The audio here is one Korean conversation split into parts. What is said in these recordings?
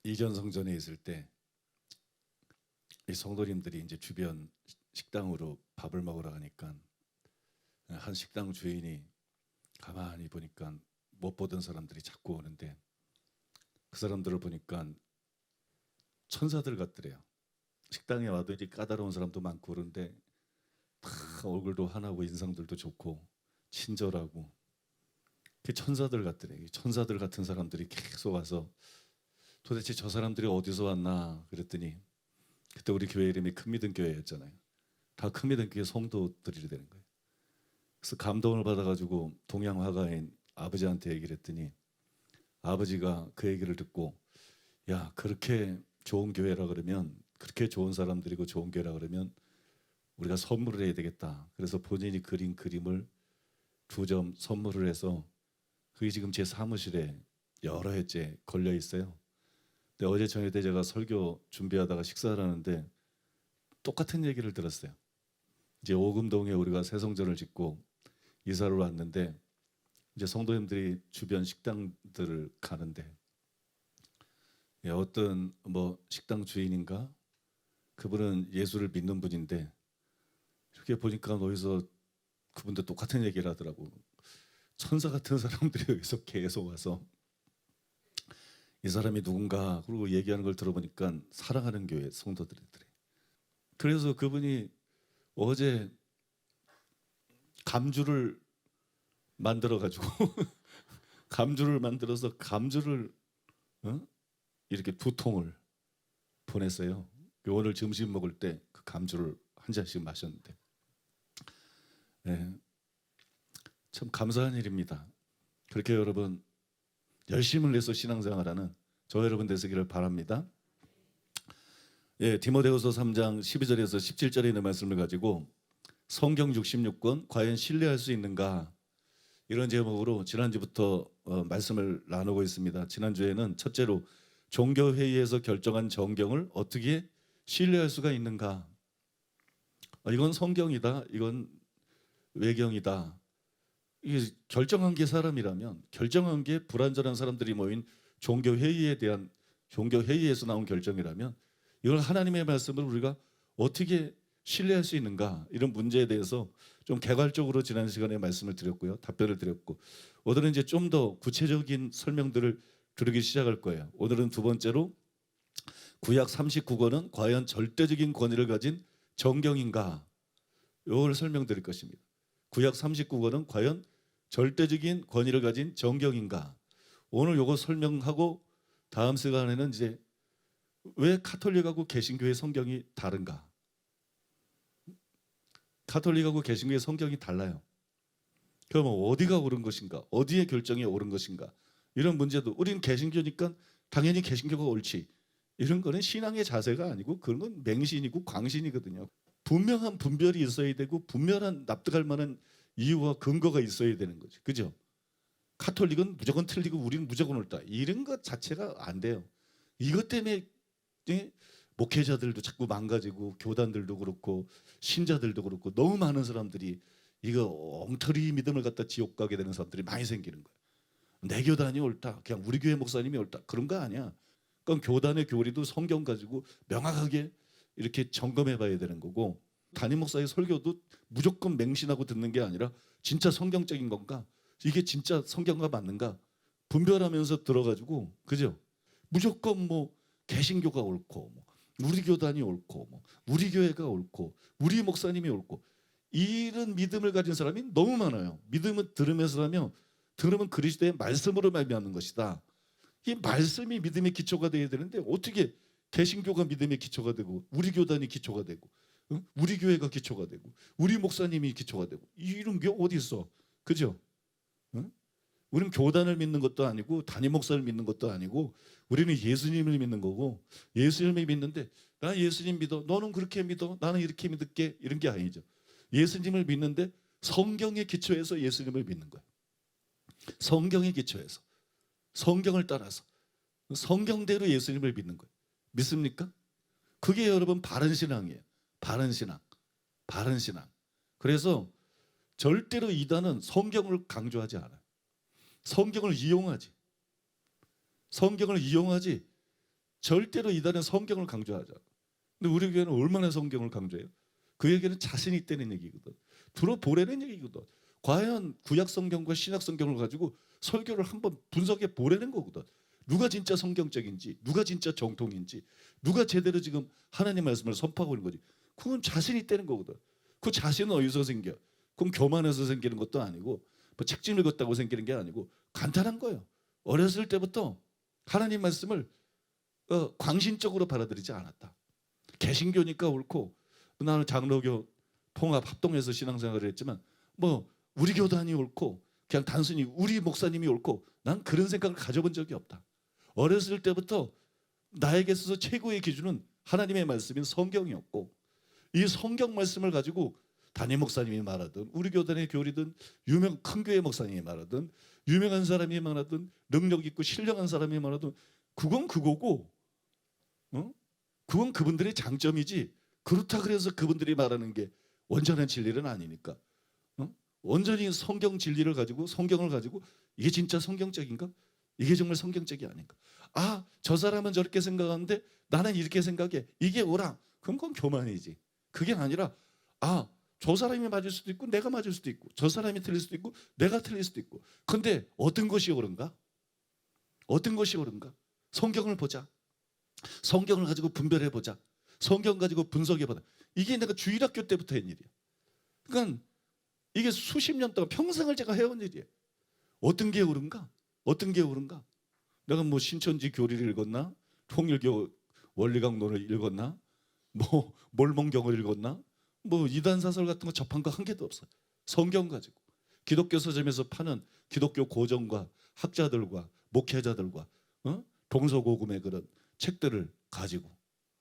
이전 성전에 있을 때 이 성도님들이 이제 주변 식당으로 밥을 먹으러 가니까 한 식당 주인이 가만히 보니까 못 보던 사람들이 자꾸 오는데 그 사람들을 보니까 천사들 같더래요. 식당에 와도 이제 까다로운 사람도 많고 그런데 다 얼굴도 환하고 인상들도 좋고 친절하고 그 천사들 같더래요. 천사들 같은 사람들이 계속 와서 도대체 저 사람들이 어디서 왔나 그랬더니 그때 우리 교회 이름이 큰믿음 교회였잖아요. 다 큰믿음 교회 성도들이 되는 거예요. 그래서 감동을 받아가지고 동양 화가인 아버지한테 얘기를 했더니 아버지가 그 얘기를 듣고 야 그렇게 좋은 교회라 그러면 그렇게 좋은 사람들이고 좋은 교회라 그러면 우리가 선물을 해야 되겠다. 그래서 본인이 그린 그림을 2점 선물을 해서 그게 지금 제 사무실에 여러 해째 걸려 있어요. 근데 어제 저녁 때 제가 설교 준비하다가 식사를 하는데 똑같은 얘기를 들었어요. 이제 오금동에 우리가 새 성전을 짓고 이사를 왔는데 이제 성도님들이 주변 식당들을 가는데 어떤 뭐 식당 주인인가 그분은 예수를 믿는 분인데 이렇게 보니까 어디서 그분도 똑같은 얘기를 하더라고. 천사 같은 사람들이 여기서 계속 와서 이 사람이 누군가 그러고 얘기하는 걸 들어보니까 사랑하는 교회 성도들이. 그래서 그분이 어제 감주를 만들어 가지고 감주를 만들어서 감주를 이렇게 2통을 보냈어요. 오늘 점심 먹을 때 그 감주를 한 잔씩 마셨는데 참 감사한 일입니다. 그렇게 여러분 열심을 내서 신앙생활하는 저 여러분 되시기를 바랍니다. 디모데후서 3장 12절에서 17절에 있는 말씀을 가지고 성경 66권 과연 신뢰할 수 있는가 이런 제목으로 지난주부터 말씀을 나누고 있습니다. 지난주에는 첫째로 종교회의에서 결정한 정경을 어떻게 신뢰할 수가 있는가. 이건 성경이다. 이건 외경이다. 이게 결정한 게 사람이라면 결정한 게 불완전한 사람들이 모인 종교회의에 대한 종교회의에서 나온 결정이라면 이걸 하나님의 말씀을 우리가 어떻게 신뢰할 수 있는가 이런 문제에 대해서 좀 개괄적으로 지난 시간에 말씀을 드렸고요. 답변을 드렸고 오늘은 이제 좀 더 구체적인 설명들을 들으기 시작할 거예요. 오늘은 두 번째로 구약 39권은 과연 절대적인 권위를 가진 정경인가 이걸 설명드릴 것입니다. 구약 39권은 과연 절대적인 권위를 가진 정경인가 오늘 이거 설명하고 다음 시간에는 이제 왜 카톨릭하고 개신교의 성경이 다른가? 카톨릭하고 개신교의 성경이 달라요. 그러면 어디가 옳은 것인가? 어디에 결정이 옳은 것인가? 이런 문제도 우리는 개신교니까 당연히 개신교가 옳지. 이런 거는 신앙의 자세가 아니고 그런 건 맹신이고 광신이거든요. 분명한 분별이 있어야 되고 분명한 납득할 만한 이유와 근거가 있어야 되는 거죠. 그죠? 카톨릭은 무조건 틀리고 우리는 무조건 옳다. 이런 것 자체가 안 돼요. 이것 때문에 목회자들도 자꾸 망가지고 교단들도 그렇고 신자들도 그렇고 너무 많은 사람들이 이거 엉터리 믿음을 갖다 지옥 가게 되는 사람들이 많이 생기는 거예요. 내 교단이 옳다. 그냥 우리 교회 목사님이 옳다. 그런 거 아니야. 그럼 교단의 교리도 성경 가지고 명확하게 이렇게 점검해 봐야 되는 거고 담임 목사의 설교도 무조건 맹신하고 듣는 게 아니라 진짜 성경적인 건가? 이게 진짜 성경과 맞는가? 분별하면서 들어가지고 그죠? 무조건 뭐 개신교가 옳고 뭐 우리 교단이 옳고 뭐 우리 교회가 옳고 우리 목사님이 옳고 이런 믿음을 가진 사람이 너무 많아요. 믿음을 들으면서 하면 들으면 그리스도의 말씀으로 말미암는 것이다. 이 말씀이 믿음의 기초가 되어야 되는데 어떻게 개신교가 믿음의 기초가 되고 우리 교단이 기초가 되고 우리 교회가 기초가 되고 우리 목사님이 기초가 되고 이런 게 어디 있어? 그죠? 우리는 교단을 믿는 것도 아니고 담임 목사를 믿는 것도 아니고 우리는 예수님을 믿는 거고 예수님을 믿는데 나 예수님 믿어 너는 그렇게 믿어 나는 이렇게 믿을게 이런 게 아니죠. 예수님을 믿는데 성경의 기초에서 예수님을 믿는 거예요. 성경의 기초에서 성경을 따라서 성경대로 예수님을 믿는 거예요. 믿습니까? 그게 여러분 바른 신앙이에요. 바른 신앙. 바른 신앙. 그래서 절대로 이단은 성경을 강조하지 않아요. 성경을 이용하지. 성경을 이용하지 절대로 이단은 성경을 강조하지 않아. 근데 우리 교회는 얼마나 성경을 강조해요? 그 얘기는 자신이 있다는 얘기거든. 들어보라는 얘기거든. 과연 구약 성경과 신약 성경을 가지고 설교를 한번 분석해 보라는 거거든. 누가 진짜 성경적인지, 누가 진짜 정통인지, 누가 제대로 지금 하나님 말씀을 선포하고 있는 거지. 그건 자신이 있다는 거거든. 그 자신은 어디서 생겨? 그럼 교만해서 생기는 것도 아니고, 뭐 책임 읽었다고 생기는 게 아니고, 간단한 거예요. 어렸을 때부터 하나님 말씀을 광신적으로 받아들이지 않았다. 개신교니까 옳고, 나는 장로교 통합 합동해서 신앙생활을 했지만, 뭐 우리 교단이 옳고 그냥 단순히 우리 목사님이 옳고, 난 그런 생각을 가져본 적이 없다. 어렸을 때부터 나에게 있어서 최고의 기준은 하나님의 말씀인 성경이었고, 이 성경 말씀을 가지고 담임 목사님이 말하든 우리 교단의 교리든 유명 큰 교회 목사님이 말하든 유명한 사람이 말하든 능력 있고 신령한 사람이 말하든 그건 그거고, 그건 그분들의 장점이지, 그렇다 그래서 그분들이 말하는 게 온전한 진리는 아니니까. 온전히 성경 진리를 가지고, 성경을 가지고 이게 진짜 성경적인가? 이게 정말 성경적이 아닌가? 아, 저 사람은 저렇게 생각하는데 나는 이렇게 생각해, 이게 옳아. 그건 교만이지. 그게 아니라, 아, 저 사람이 맞을 수도 있고 내가 맞을 수도 있고, 저 사람이 틀릴 수도 있고 내가 틀릴 수도 있고, 근데 어떤 것이 옳은가? 어떤 것이 옳은가? 성경을 보자. 성경을 가지고 분별해 보자. 성경 가지고 분석해 보자. 이게 내가 주일학교 때부터 한 일이야. 그러니까 이게 수십 년 동안 평생을 제가 해온 일이에요. 어떤 게 옳은가? 어떤 게 옳은가? 내가 뭐 신천지 교리를 읽었나? 통일교 원리강론을 읽었나? 뭐 몰몬경을 읽었나? 뭐 이단 사설 같은 거 접한 거 한 개도 없어요. 성경 가지고. 기독교 서점에서 파는 기독교 고전과 학자들과 목회자들과 동서고금의 그런 책들을 가지고,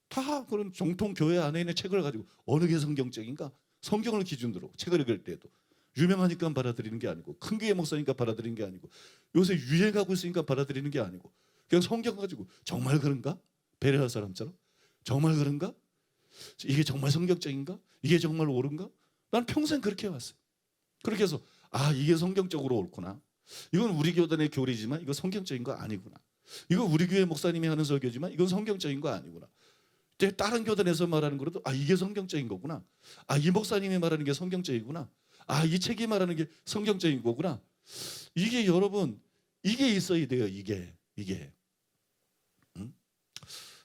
다 그런 정통 교회 안에 있는 책을 가지고 어느 게 성경적인가? 성경을 기준으로 책을 읽을 때도 유명하니까 받아들이는 게 아니고, 큰 교회 목사니까 받아들이는 게 아니고, 요새 유행하고 있으니까 받아들이는 게 아니고, 그냥 성경 가지고 정말 그런가? 베레아 사람처럼 정말 그런가? 이게 정말 성경적인가? 이게 정말 옳은가? 난 평생 그렇게 해왔어요. 그렇게 해서 아, 이게 성경적으로 옳구나. 이건 우리 교단의 교리지만 이거 성경적인 거 아니구나. 이거 우리 교회 목사님이 하는 설교지만 이건 성경적인 거 아니구나. 다른 교단에서 말하는 거라도 아, 이게 성경적인 거구나. 아, 이 목사님이 말하는 게 성경적이구나. 아, 이 책이 말하는 게 성경적인 거구나. 이게 여러분, 이게 있어야 돼요. 이게.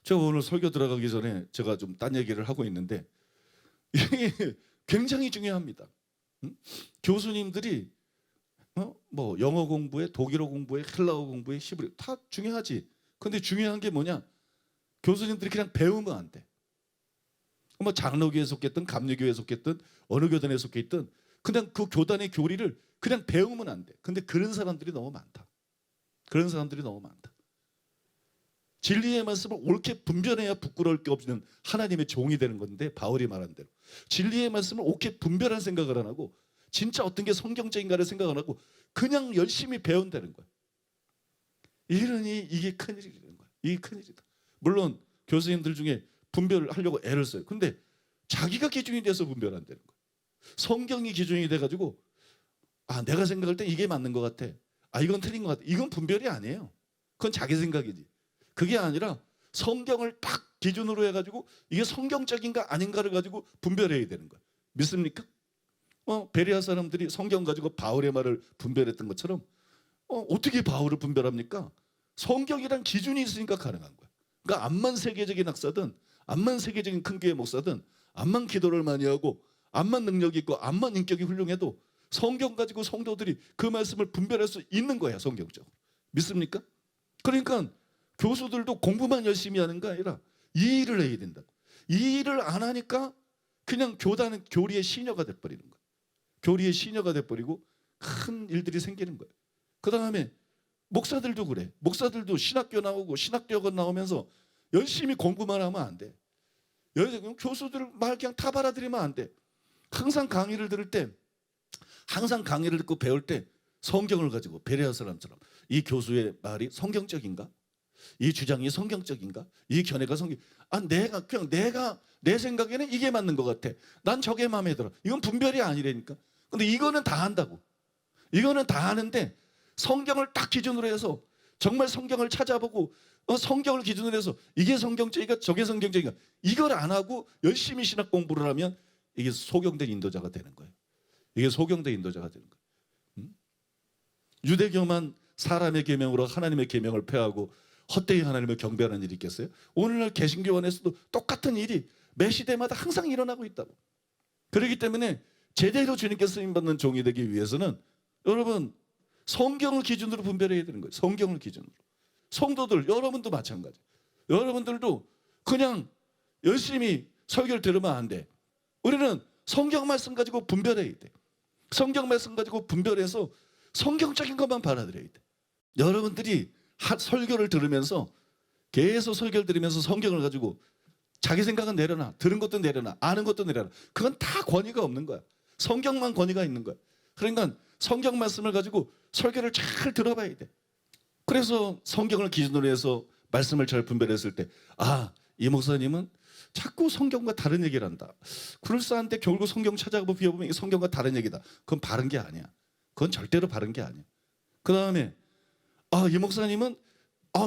제가 오늘 설교 들어가기 전에 제가 좀 딴 얘기를 하고 있는데, 이게 굉장히 중요합니다. 교수님들이 뭐 영어 공부에, 독일어 공부에, 헬라어 공부에, 히브리 다 중요하지. 근데 중요한 게 뭐냐? 교수님들이 그냥 배우면 안 돼. 뭐 장로교에 속했든 감리교에 속했든 어느 교단에 속해 있든 그냥 그 교단의 교리를 그냥 배우면 안 돼. 근데 그런 사람들이 너무 많다. 그런 사람들이 너무 많다. 진리의 말씀을 옳게 분별해야 부끄러울 게 없는 하나님의 종이 되는 건데, 바울이 말한 대로 진리의 말씀을 옳게 분별한 생각을 안 하고, 진짜 어떤 게 성경적인가를 생각 안 하고 그냥 열심히 배운다는 거야. 이러니 이게 큰일이라는 거야. 이게 큰일이다. 물론 교수님들 중에 분별을 하려고 애를 써요. 근데 자기가 기준이 돼서 분별한다는 거야. 성경이 기준이 돼가지고 아, 내가 생각할 때 이게 맞는 것 같아. 아, 이건 틀린 것 같아. 이건 분별이 아니에요. 그건 자기 생각이지. 그게 아니라 성경을 딱 기준으로 해가지고 이게 성경적인가 아닌가를 가지고 분별해야 되는 거야. 믿습니까? 베레아 사람들이 성경 가지고 바울의 말을 분별했던 것처럼 어떻게 바울을 분별합니까? 성경이란 기준이 있으니까 가능한 거야. 그러니까 암만 세계적인 학사든, 암만 세계적인 큰 교회 목사든, 암만 기도를 많이 하고, 암만 능력이 있고, 암만 인격이 훌륭해도 성경 가지고 성도들이 그 말씀을 분별할 수 있는 거야, 성경적으로. 믿습니까? 그러니까 교수들도 공부만 열심히 하는 게 아니라 이 일을 해야 된다고. 이 일을 안 하니까 그냥 교단은 교리의 시녀가 돼버리는 거야. 교리의 시녀가 돼버리고 큰 일들이 생기는 거예요. 그 다음에 목사들도 그래. 목사들도 신학교 나오고 신학대학원 나오면서 열심히 공부만 하면 안 돼. 교수들 말 그냥 다 받아들이면 안 돼. 항상 강의를 들을 때, 항상 강의를 듣고 배울 때 성경을 가지고, 베레아 사람처럼 이 교수의 말이 성경적인가? 이 주장이 성경적인가? 이 견해가 내가 내 생각에는 이게 맞는 것 같아. 난 저게 마음에 들어. 이건 분별이 아니라니까. 근데 이거는 다 한다고. 이거는 다 하는데 성경을 딱 기준으로 해서 정말 성경을 찾아보고 성경을 기준으로 해서 이게 성경적인가 저게 성경적인가 이걸 안 하고 열심히 신학 공부를 하면 이게 소경된 인도자가 되는 거예요. 이게 소경된 인도자가 되는 거예요. 유대교만 사람의 계명으로 하나님의 계명을 폐하고 헛되이 하나님을 경배하는 일이 있겠어요? 오늘날 개신교 안에서도 똑같은 일이 매 시대마다 항상 일어나고 있다고. 그렇기 때문에 제대로 주님께 쓰임받는 종이 되기 위해서는 여러분 성경을 기준으로 분별해야 되는 거예요. 성경을 기준으로. 성도들 여러분도 마찬가지. 여러분들도 그냥 열심히 설교를 들으면 안 돼. 우리는 성경 말씀 가지고 분별해야 돼. 성경 말씀 가지고 분별해서 성경적인 것만 받아들여야 돼. 여러분들이 설교를 들으면서 계속 설교를 들으면서 성경을 가지고 자기 생각은 내려놔. 들은 것도 내려놔. 아는 것도 내려놔. 그건 다 권위가 없는 거야. 성경만 권위가 있는 거야. 그러니까 성경 말씀을 가지고 설교를 잘 들어봐야 돼. 그래서 성경을 기준으로 해서 말씀을 잘 분별했을 때 이 목사님은 자꾸 성경과 다른 얘기를 한다. 그럴싸한데 결국 성경 찾아보면 이게 성경과 다른 얘기다. 그건 바른 게 아니야. 그건 절대로 바른 게 아니야. 그 다음에 이 목사님은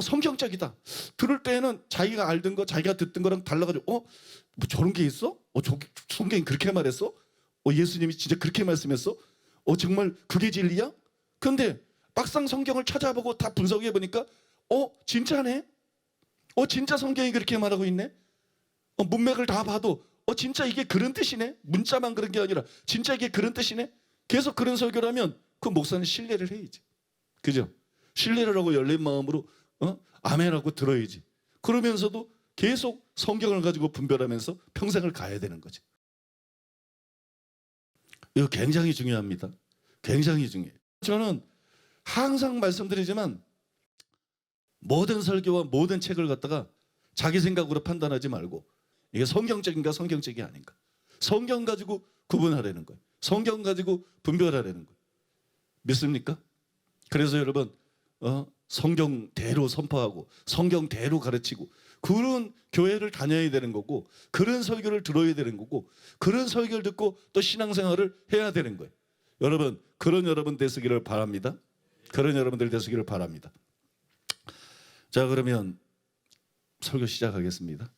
성경적이다. 들을 때에는 자기가 알던 거 자기가 듣던 거랑 달라가지고 뭐 저런 게 있어? 성경이 그렇게 말했어? 예수님이 진짜 그렇게 말씀했어? 정말 그게 진리야? 근데 막상 성경을 찾아보고 다 분석해 보니까 진짜네? 진짜 성경이 그렇게 말하고 있네? 문맥을 다 봐도 진짜 이게 그런 뜻이네? 문자만 그런 게 아니라 진짜 이게 그런 뜻이네? 계속 그런 설교를 하면 그 목사는 신뢰를 해야지. 그죠? 신뢰를 하고 열린 마음으로 아멘하고 들어야지. 그러면서도 계속 성경을 가지고 분별하면서 평생을 가야 되는 거지. 이거 굉장히 중요합니다. 굉장히 중요해요. 저는 항상 말씀드리지만 모든 설교와 모든 책을 갖다가 자기 생각으로 판단하지 말고 이게 성경적인가 성경적이 아닌가. 성경 가지고 구분하라는 거예요. 성경 가지고 분별하라는 거예요. 믿습니까? 그래서 여러분 성경대로 선포하고 성경대로 가르치고 그런 교회를 다녀야 되는 거고 그런 설교를 들어야 되는 거고 그런 설교를 듣고 또 신앙생활을 해야 되는 거예요. 여러분 그런 여러분 되시기를 바랍니다. 그런 여러분들 되시기를 바랍니다. 자 그러면 설교 시작하겠습니다.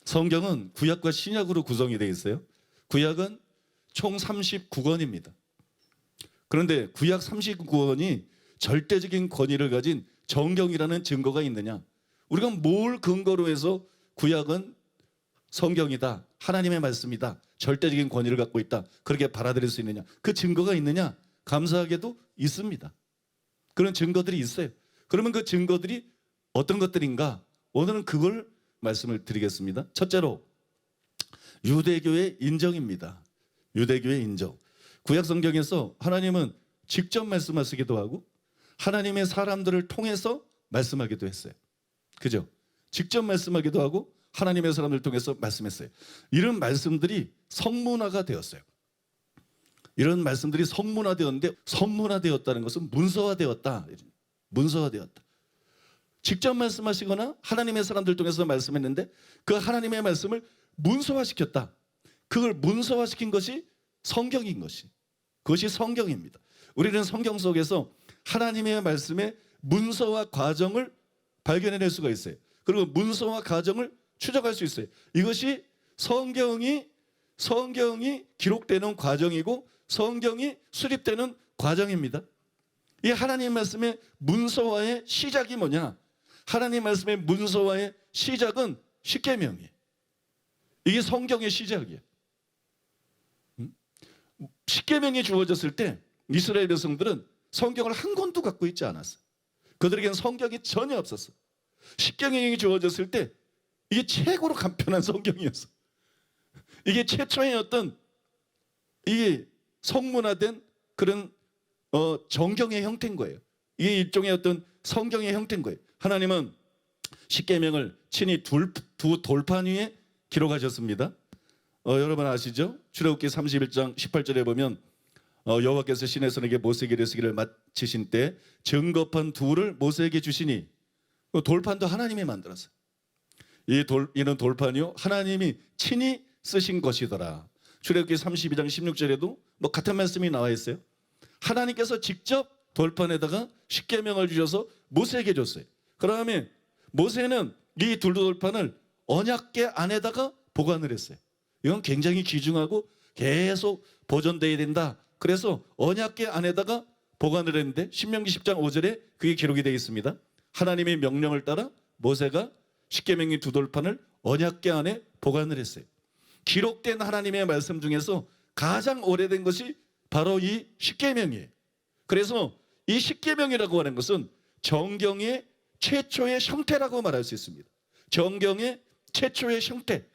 성경은 구약과 신약으로 구성이 되어 있어요. 구약은 총 39권입니다. 그런데 구약 39권이 절대적인 권위를 가진 정경이라는 증거가 있느냐? 우리가 뭘 근거로 해서 구약은 성경이다, 하나님의 말씀이다, 절대적인 권위를 갖고 있다, 그렇게 받아들일 수 있느냐? 그 증거가 있느냐? 감사하게도 있습니다. 그런 증거들이 있어요. 그러면 그 증거들이 어떤 것들인가? 오늘은 그걸 말씀을 드리겠습니다. 첫째로 유대교의 인정입니다. 유대교의 인정. 구약 성경에서 하나님은 직접 말씀하시기도 하고 하나님의 사람들을 통해서 말씀하기도 했어요. 그죠? 직접 말씀하기도 하고 하나님의 사람들을 통해서 말씀했어요. 이런 말씀들이 성문화가 되었어요. 이런 말씀들이 성문화되었는데 성문화되었다는 것은 문서화되었다. 문서화되었다. 직접 말씀하시거나 하나님의 사람들 통해서 말씀했는데 그 하나님의 말씀을 문서화시켰다. 그걸 문서화시킨 것이 성경인 것이. 그것이 성경입니다. 우리는 성경 속에서 하나님의 말씀의 문서화 과정을 발견해낼 수가 있어요. 그리고 문서화 과정을 추적할 수 있어요. 이것이 성경이 기록되는 과정이고 성경이 수립되는 과정입니다. 이 하나님 말씀의 문서화의 시작이 뭐냐? 하나님 말씀의 문서화의 시작은 십계명이에요. 이게 성경의 시작이에요. 십계명이 주어졌을 때 이스라엘 백성들은 성경을 한 권도 갖고 있지 않았어요. 그들에게는 성경이 전혀 없었어. 십계명이 주어졌을 때 이게 최고로 간편한 성경이었어. 이게 최초의 어떤 이게 성문화된 그런 정경의 형태인 거예요. 이게 일종의 어떤 성경의 형태인 거예요. 하나님은 십계명을 친히 두 돌판 위에 기록하셨습니다. 여러분 아시죠? 출애굽기 31장 18절에 보면 여호와께서 시내선에게 모세에게 이르시기를 마치신 때 증거판 둘을 모세에게 주시니 돌판도 하나님이 만들었어요. 이는 돌판이요 하나님이 친히 쓰신 것이더라. 출애굽기 32장 16절에도 같은 말씀이 나와 있어요. 하나님께서 직접 돌판에다가 십계명을 주셔서 모세에게 줬어요. 그다음에 모세는 이 두돌판을 언약궤 안에다가 보관을 했어요. 이건 굉장히 귀중하고 계속 보존돼야 된다. 그래서 언약궤 안에다가 보관을 했는데 신명기 10장 5절에 그게 기록이 되어 있습니다. 하나님의 명령을 따라 모세가 십계명의 두돌판을 언약궤 안에 보관을 했어요. 기록된 하나님의 말씀 중에서 가장 오래된 것이 바로 이 십계명이에요. 그래서 이 십계명이라고 하는 것은 정경의 최초의 형태라고 말할 수 있습니다. 정경의 최초의 형태,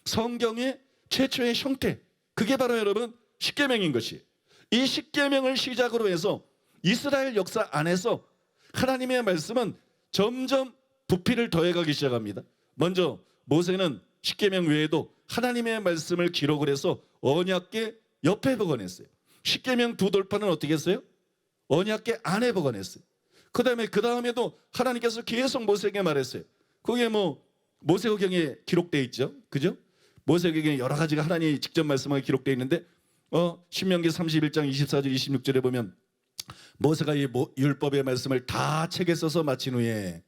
성경의 최초의 형태, 그게 바로 여러분 십계명인 것이에요. 이 십계명을 시작으로 해서 이스라엘 역사 안에서 하나님의 말씀은 점점 부피를 더해가기 시작합니다. 먼저 모세는 십계명 외에도 하나님의 말씀을 기록을 해서 언약궤 옆에 보관했어요. 십계명 두돌판은 어떻게 했어요? 언약궤 안에 보관했어요. 그 다음에도 하나님께서 계속 모세에게 말했어요. 거기에 모세오경에 기록되어 있죠, 그죠? 모세오경에 여러 가지가 하나님이 직접 말씀하게 기록되어 있는데 신명기 31장 24절 26절에 보면 모세가 이 율법의 말씀을 다 책에 써서 마친 후에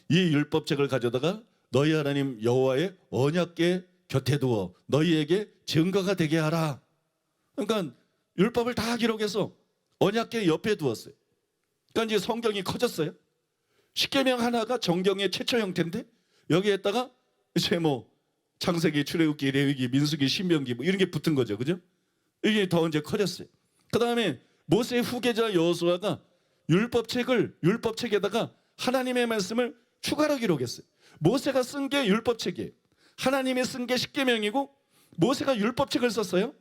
이 율법책을 가져다가 너희 하나님 여호와의 언약궤 곁에 두어 너희에게 증거가 되게 하라. 그러니까 율법을 다 기록해서 언약궤 옆에 두었어요. 그러니까 이제 성경이 커졌어요. 십계명 하나가 정경의 최초 형태인데 여기에다가 이제 창세기, 출애굽기, 레위기, 민수기, 신명기 이런 게 붙은 거죠, 그죠? 이게 더 이제 커졌어요. 그 다음에 모세의 후계자 여호수아가 율법책에다가 하나님의 말씀을 추가로 기록했어요. 모세가 쓴 게 율법책이에요. 하나님이 쓴 게 십계명이고 모세가 율법책을 썼어요.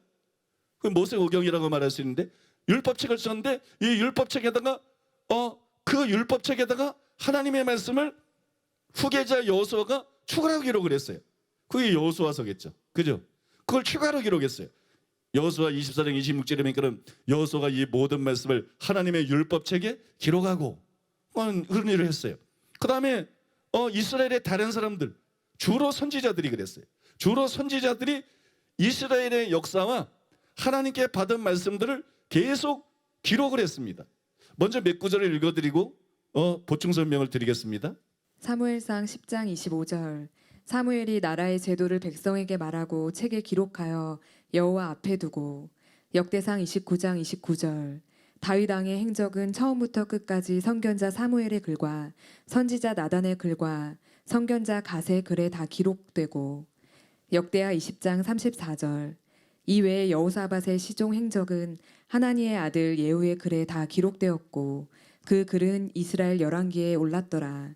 그 모세오경이라고 말할 수 있는데 율법책을 썼는데 이 율법책에다가 그 율법책에다가 하나님의 말씀을 후계자 여호수아가 추가로 기록을 했어요. 그게 여호수아서겠죠, 그죠? 그걸 추가로 기록했어요. 여호수아 24장 26절에 보니까 여호수아가 이 모든 말씀을 하나님의 율법책에 기록하고 그런 일을 했어요. 그 다음에 이스라엘의 다른 사람들, 주로 선지자들이 그랬어요. 주로 선지자들이 이스라엘의 역사와 하나님께 받은 말씀들을 계속 기록을 했습니다. 먼저 몇 구절을 읽어드리고 보충 설명을 드리겠습니다. 사무엘상 10장 25절. 사무엘이 나라의 제도를 백성에게 말하고 책에 기록하여 여호와 앞에 두고. 역대상 29장 29절. 다윗 왕의 행적은 처음부터 끝까지 선견자 사무엘의 글과 선지자 나단의 글과 선견자 갓의 글에 다 기록되고. 역대하 20장 34절. 이외에 여호사밧의 시종 행적은 하나니의 아들 예후의 글에 다 기록되었고 그 글은 이스라엘 열왕기에 올랐더라.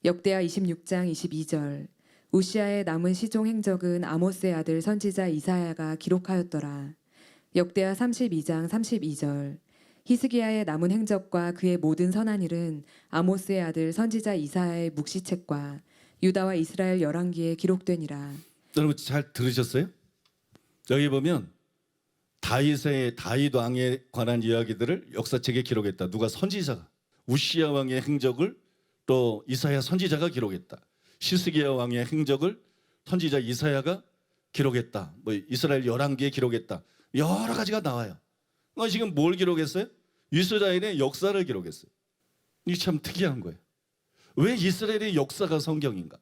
역대하 26장 22절. 우시아의 남은 시종 행적은 아모스의 아들 선지자 이사야가 기록하였더라. 역대하 32장 32절. 히스기야의 남은 행적과 그의 모든 선한 일은 아모스의 아들 선지자 이사야의 묵시책과 유다와 이스라엘 열왕기에 기록되니라. 여러분 잘 들으셨어요? 여기 보면 다윗 왕에 관한 이야기들을 역사책에 기록했다. 누가? 선지자가. 우시야 왕의 행적을 또 이사야 선지자가 기록했다. 히스기야 왕의 행적을 선지자 이사야가 기록했다. 이스라엘 열왕기에 기록했다. 여러 가지가 나와요. 지금 뭘 기록했어요? 이스라엘의 역사를 기록했어요. 이게 참 특이한 거예요. 왜 이스라엘의 역사가 성경인가?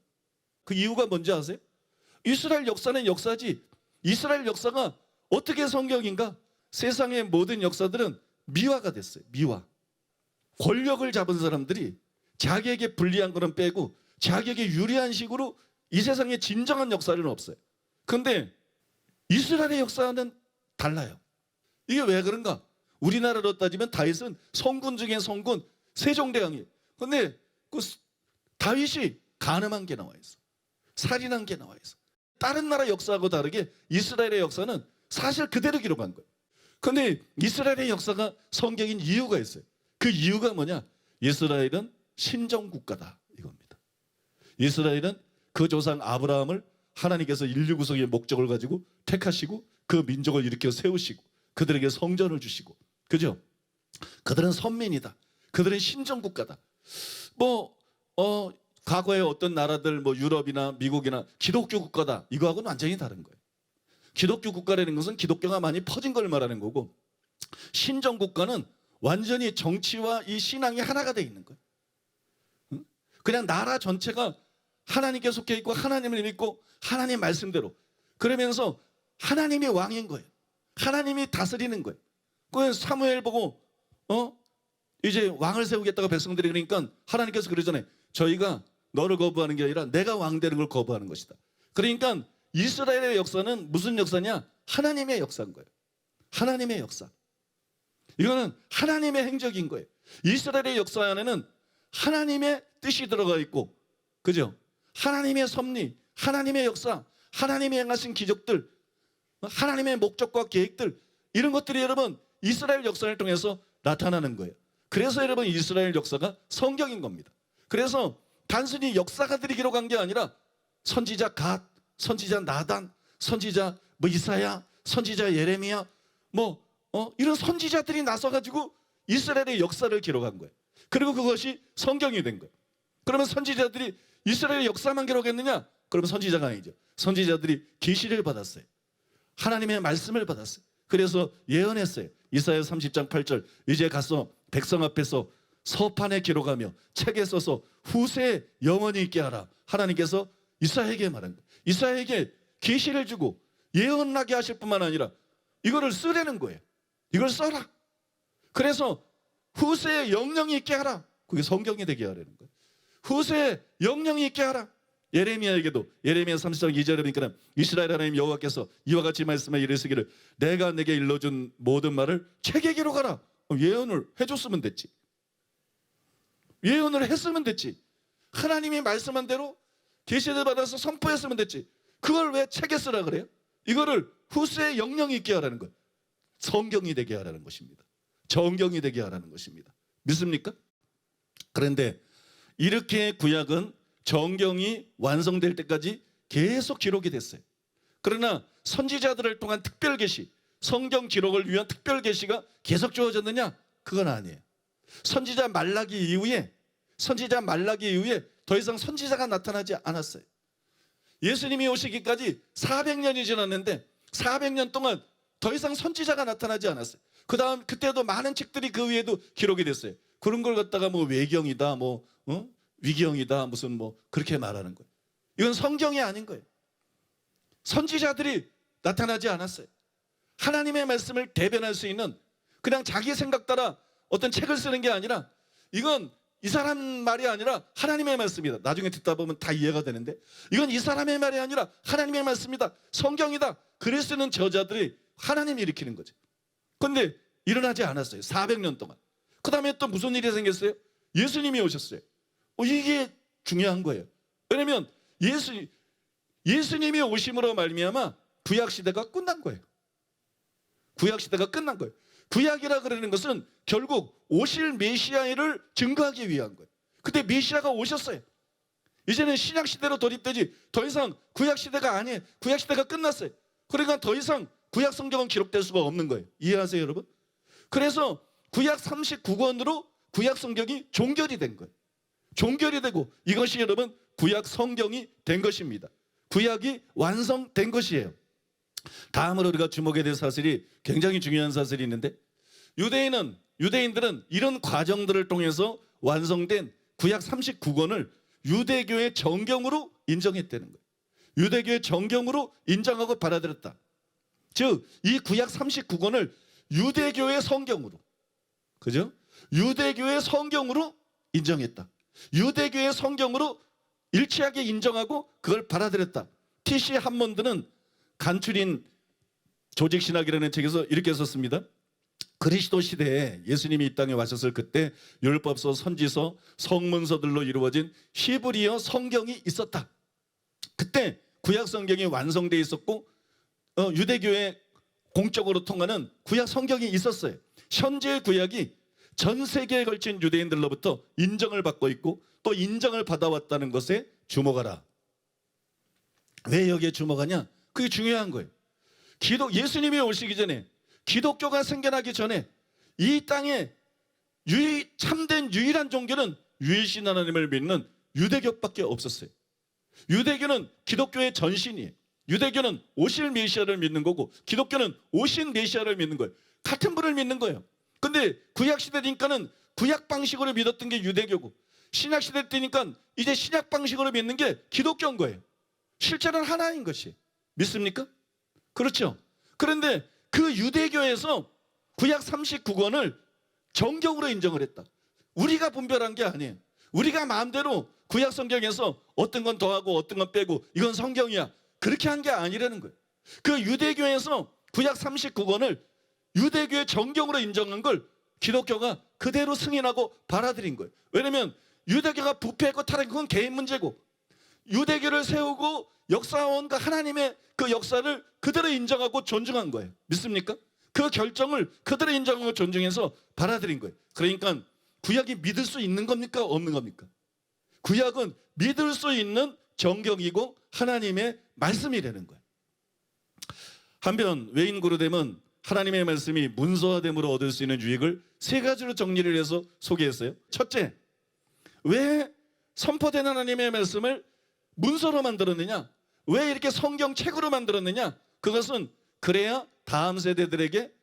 그 이유가 뭔지 아세요? 이스라엘 역사는 역사지. 이스라엘 역사가 어떻게 성경인가? 세상의 모든 역사들은 미화가 됐어요. 미화. 권력을 잡은 사람들이 자기에게 불리한 거는 빼고 자기에게 유리한 식으로 이 세상에 진정한 역사는 없어요. 그런데 이스라엘의 역사는 달라요. 이게 왜 그런가? 우리나라로 따지면 다윗은 성군 중에 성군, 세종대왕이에요. 그런데 그 다윗이 간음한 게 나와 있어. 살인한 게 나와 있어. 다른 나라 역사하고 다르게 이스라엘의 역사는 사실 그대로 기록한 거예요. 그런데 이스라엘의 역사가 성경인 이유가 있어요. 그 이유가 뭐냐? 이스라엘은 신정국가다 이겁니다. 이스라엘은 그 조상 아브라함을 하나님께서 인류 구성의 목적을 가지고 택하시고 그 민족을 일으켜 세우시고 그들에게 성전을 주시고, 그죠? 그들은 선민이다. 그들은 신정국가다. 과거에 어떤 나라들 유럽이나 미국이나 기독교 국가다 이거하고는 완전히 다른 거예요. 기독교 국가라는 것은 기독교가 많이 퍼진 걸 말하는 거고, 신정국가는 완전히 정치와 이 신앙이 하나가 돼 있는 거예요. 응? 그냥 나라 전체가 하나님께 속해 있고 하나님을 믿고 하나님 말씀대로 그러면서 하나님이 왕인 거예요. 하나님이 다스리는 거예요. 그 사무엘 보고 이제 왕을 세우겠다고 백성들이 그러니까 하나님께서 그러잖아요. 저희가 너를 거부하는 게 아니라 내가 왕 되는 걸 거부하는 것이다. 그러니까 이스라엘의 역사는 무슨 역사냐? 하나님의 역사인 거예요. 하나님의 역사. 이거는 하나님의 행적인 거예요. 이스라엘의 역사 안에는 하나님의 뜻이 들어가 있고, 그죠? 하나님의 섭리, 하나님의 역사, 하나님이 행하신 기적들, 하나님의 목적과 계획들, 이런 것들이 여러분 이스라엘 역사를 통해서 나타나는 거예요. 그래서 여러분 이스라엘 역사가 성경인 겁니다. 그래서 단순히 역사가들이 기록한 게 아니라 선지자 갓, 선지자 나단, 선지자 이사야, 선지자 예레미야, 이런 선지자들이 나서가지고 이스라엘의 역사를 기록한 거예요. 그리고 그것이 성경이 된 거예요. 그러면 선지자들이 이스라엘의 역사만 기록했느냐? 그러면 선지자가 아니죠. 선지자들이 계시를 받았어요. 하나님의 말씀을 받았어요. 그래서 예언했어요. 이사야 30장 8절 이제 가서 백성 앞에서 서판에 기록하며 책에 써서 후세에 영원히 있게 하라. 하나님께서 이사야에게 말한 거예요. 이사야에게 계시를 주고 예언하게 하실 뿐만 아니라 이거를 쓰라는 거예요. 이걸 써라. 그래서 후세에 영령이 있게 하라. 그게 성경이 되게 하라는 거예요. 후세에 영령이 있게 하라. 예레미야에게도 예레미야 30장 2절에 보니까 이스라엘 하나님 여호와께서 이와 같이 말씀해 이르시기를 내가 내게 일러준 모든 말을 책에 기록하라. 예언을 해줬으면 됐지. 예언을 했으면 됐지. 하나님이 말씀한 대로 계시를 받아서 선포했으면 됐지. 그걸 왜 책에 쓰라 그래요? 이거를 후세에 영령이 있게 하라는 거예요. 성경이 되게 하라는 것입니다. 정경이 되게 하라는 것입니다. 믿습니까? 그런데 이렇게 구약은 정경이 완성될 때까지 계속 기록이 됐어요. 그러나 선지자들을 통한 특별 계시, 성경 기록을 위한 특별 계시가 계속 주어졌느냐? 그건 아니에요. 선지자 말라기 이후에 더 이상 선지자가 나타나지 않았어요. 예수님이 오시기까지 400년이 지났는데 400년 동안 더 이상 선지자가 나타나지 않았어요. 그때도 많은 책들이 그 위에도 기록이 됐어요. 그런 걸 갖다가 외경이다, 위경이다, 무슨 그렇게 말하는 거예요. 이건 성경이 아닌 거예요. 선지자들이 나타나지 않았어요. 하나님의 말씀을 대변할 수 있는 그냥 자기 생각 따라 어떤 책을 쓰는 게 아니라 이건 이 사람 말이 아니라 하나님의 말씀이다. 나중에 듣다 보면 다 이해가 되는데 이건 이 사람의 말이 아니라 하나님의 말씀이다. 성경이다. 글 쓰는 저자들이 하나님이 일으키는 거죠. 그런데 일어나지 않았어요. 400년 동안. 그 다음에 또 무슨 일이 생겼어요? 예수님이 오셨어요. 이게 중요한 거예요. 왜냐하면 예수님이 오심으로 말미암아 구약 시대가 끝난 거예요. 구약 시대가 끝난 거예요. 구약이라 그러는 것은 결국 오실 메시아를 증거하기 위한 거예요. 그때 메시아가 오셨어요. 이제는 신약 시대로 돌입되지 더 이상 구약 시대가 아니에요. 구약 시대가 끝났어요. 그러니까 더 이상 구약 성경은 기록될 수가 없는 거예요. 이해하세요, 여러분? 그래서 구약 39권으로 구약 성경이 종결이 된 거예요. 종결이 되고 이것이 여러분 구약 성경이 된 것입니다. 구약이 완성된 것이에요. 다음으로 우리가 주목해야 될 사실이 굉장히 중요한 사실이 있는데 유대인들은 이런 과정들을 통해서 완성된 구약 39권을 유대교의 정경으로 인정했다는 거예요. 유대교의 정경으로 인정하고 받아들였다. 즉 이 구약 39권을 유대교의 성경으로, 그죠? 유대교의 성경으로 인정했다. 유대교의 성경으로 일치하게 인정하고 그걸 받아들였다. T.C. 함몬드는 간추린 조직신학이라는 책에서 이렇게 썼습니다. 그리스도 시대에 예수님이 이 땅에 와셨을 그때 율법서, 선지서, 성문서들로 이루어진 히브리어 성경이 있었다. 그때 구약 성경이 완성되어 있었고 유대교의 공적으로 통하는 구약 성경이 있었어요. 현재의 구약이 전 세계에 걸친 유대인들로부터 인정을 받고 있고 또 인정을 받아왔다는 것에 주목하라. 왜 여기에 주목하냐? 그게 중요한 거예요. 예수님이 오시기 전에 기독교가 생겨나기 전에 이 땅에 참된 유일한 종교는 유일신 하나님을 믿는 유대교밖에 없었어요. 유대교는 기독교의 전신이에요. 유대교는 오실 메시아를 믿는 거고 기독교는 오신 메시아를 믿는 거예요. 같은 분을 믿는 거예요. 근데 구약 시대 되니까는 구약 방식으로 믿었던 게 유대교고, 신약 시대 때니까 이제 신약 방식으로 믿는 게 기독교인 거예요. 실제는 하나인 것이. 믿습니까? 그렇죠. 그런데 그 유대교에서 구약 39권을 정경으로 인정을 했다. 우리가 분별한 게 아니에요. 우리가 마음대로 구약 성경에서 어떤 건 더하고 어떤 건 빼고 이건 성경이야, 그렇게 한 게 아니라는 거예요. 그 유대교에서 구약 39권을 유대교의 정경으로 인정한 걸 기독교가 그대로 승인하고 받아들인 거예요. 왜냐하면 유대교가 부패했고 타락한 건 개인 문제고, 유대교를 세우고 역사원 하나님의 그 역사를 그대로 인정하고 존중한 거예요. 믿습니까? 그 결정을 그대로 인정하고 존중해서 받아들인 거예요. 그러니까 구약이 믿을 수 있는 겁니까? 없는 겁니까? 구약은 믿을 수 있는 정경이고 하나님의 말씀이라는 거예요. 한편 외인고르뎀은 하나님의 말씀이 문서화됨으로 얻을 수 있는 유익을 세 가지로 정리를 해서 소개했어요. 첫째, 왜 선포된 하나님의 말씀을 문서로 만들었느냐? 왜 이렇게 성경책으로 만들었느냐? 그것은 그래야 다음 세대들에게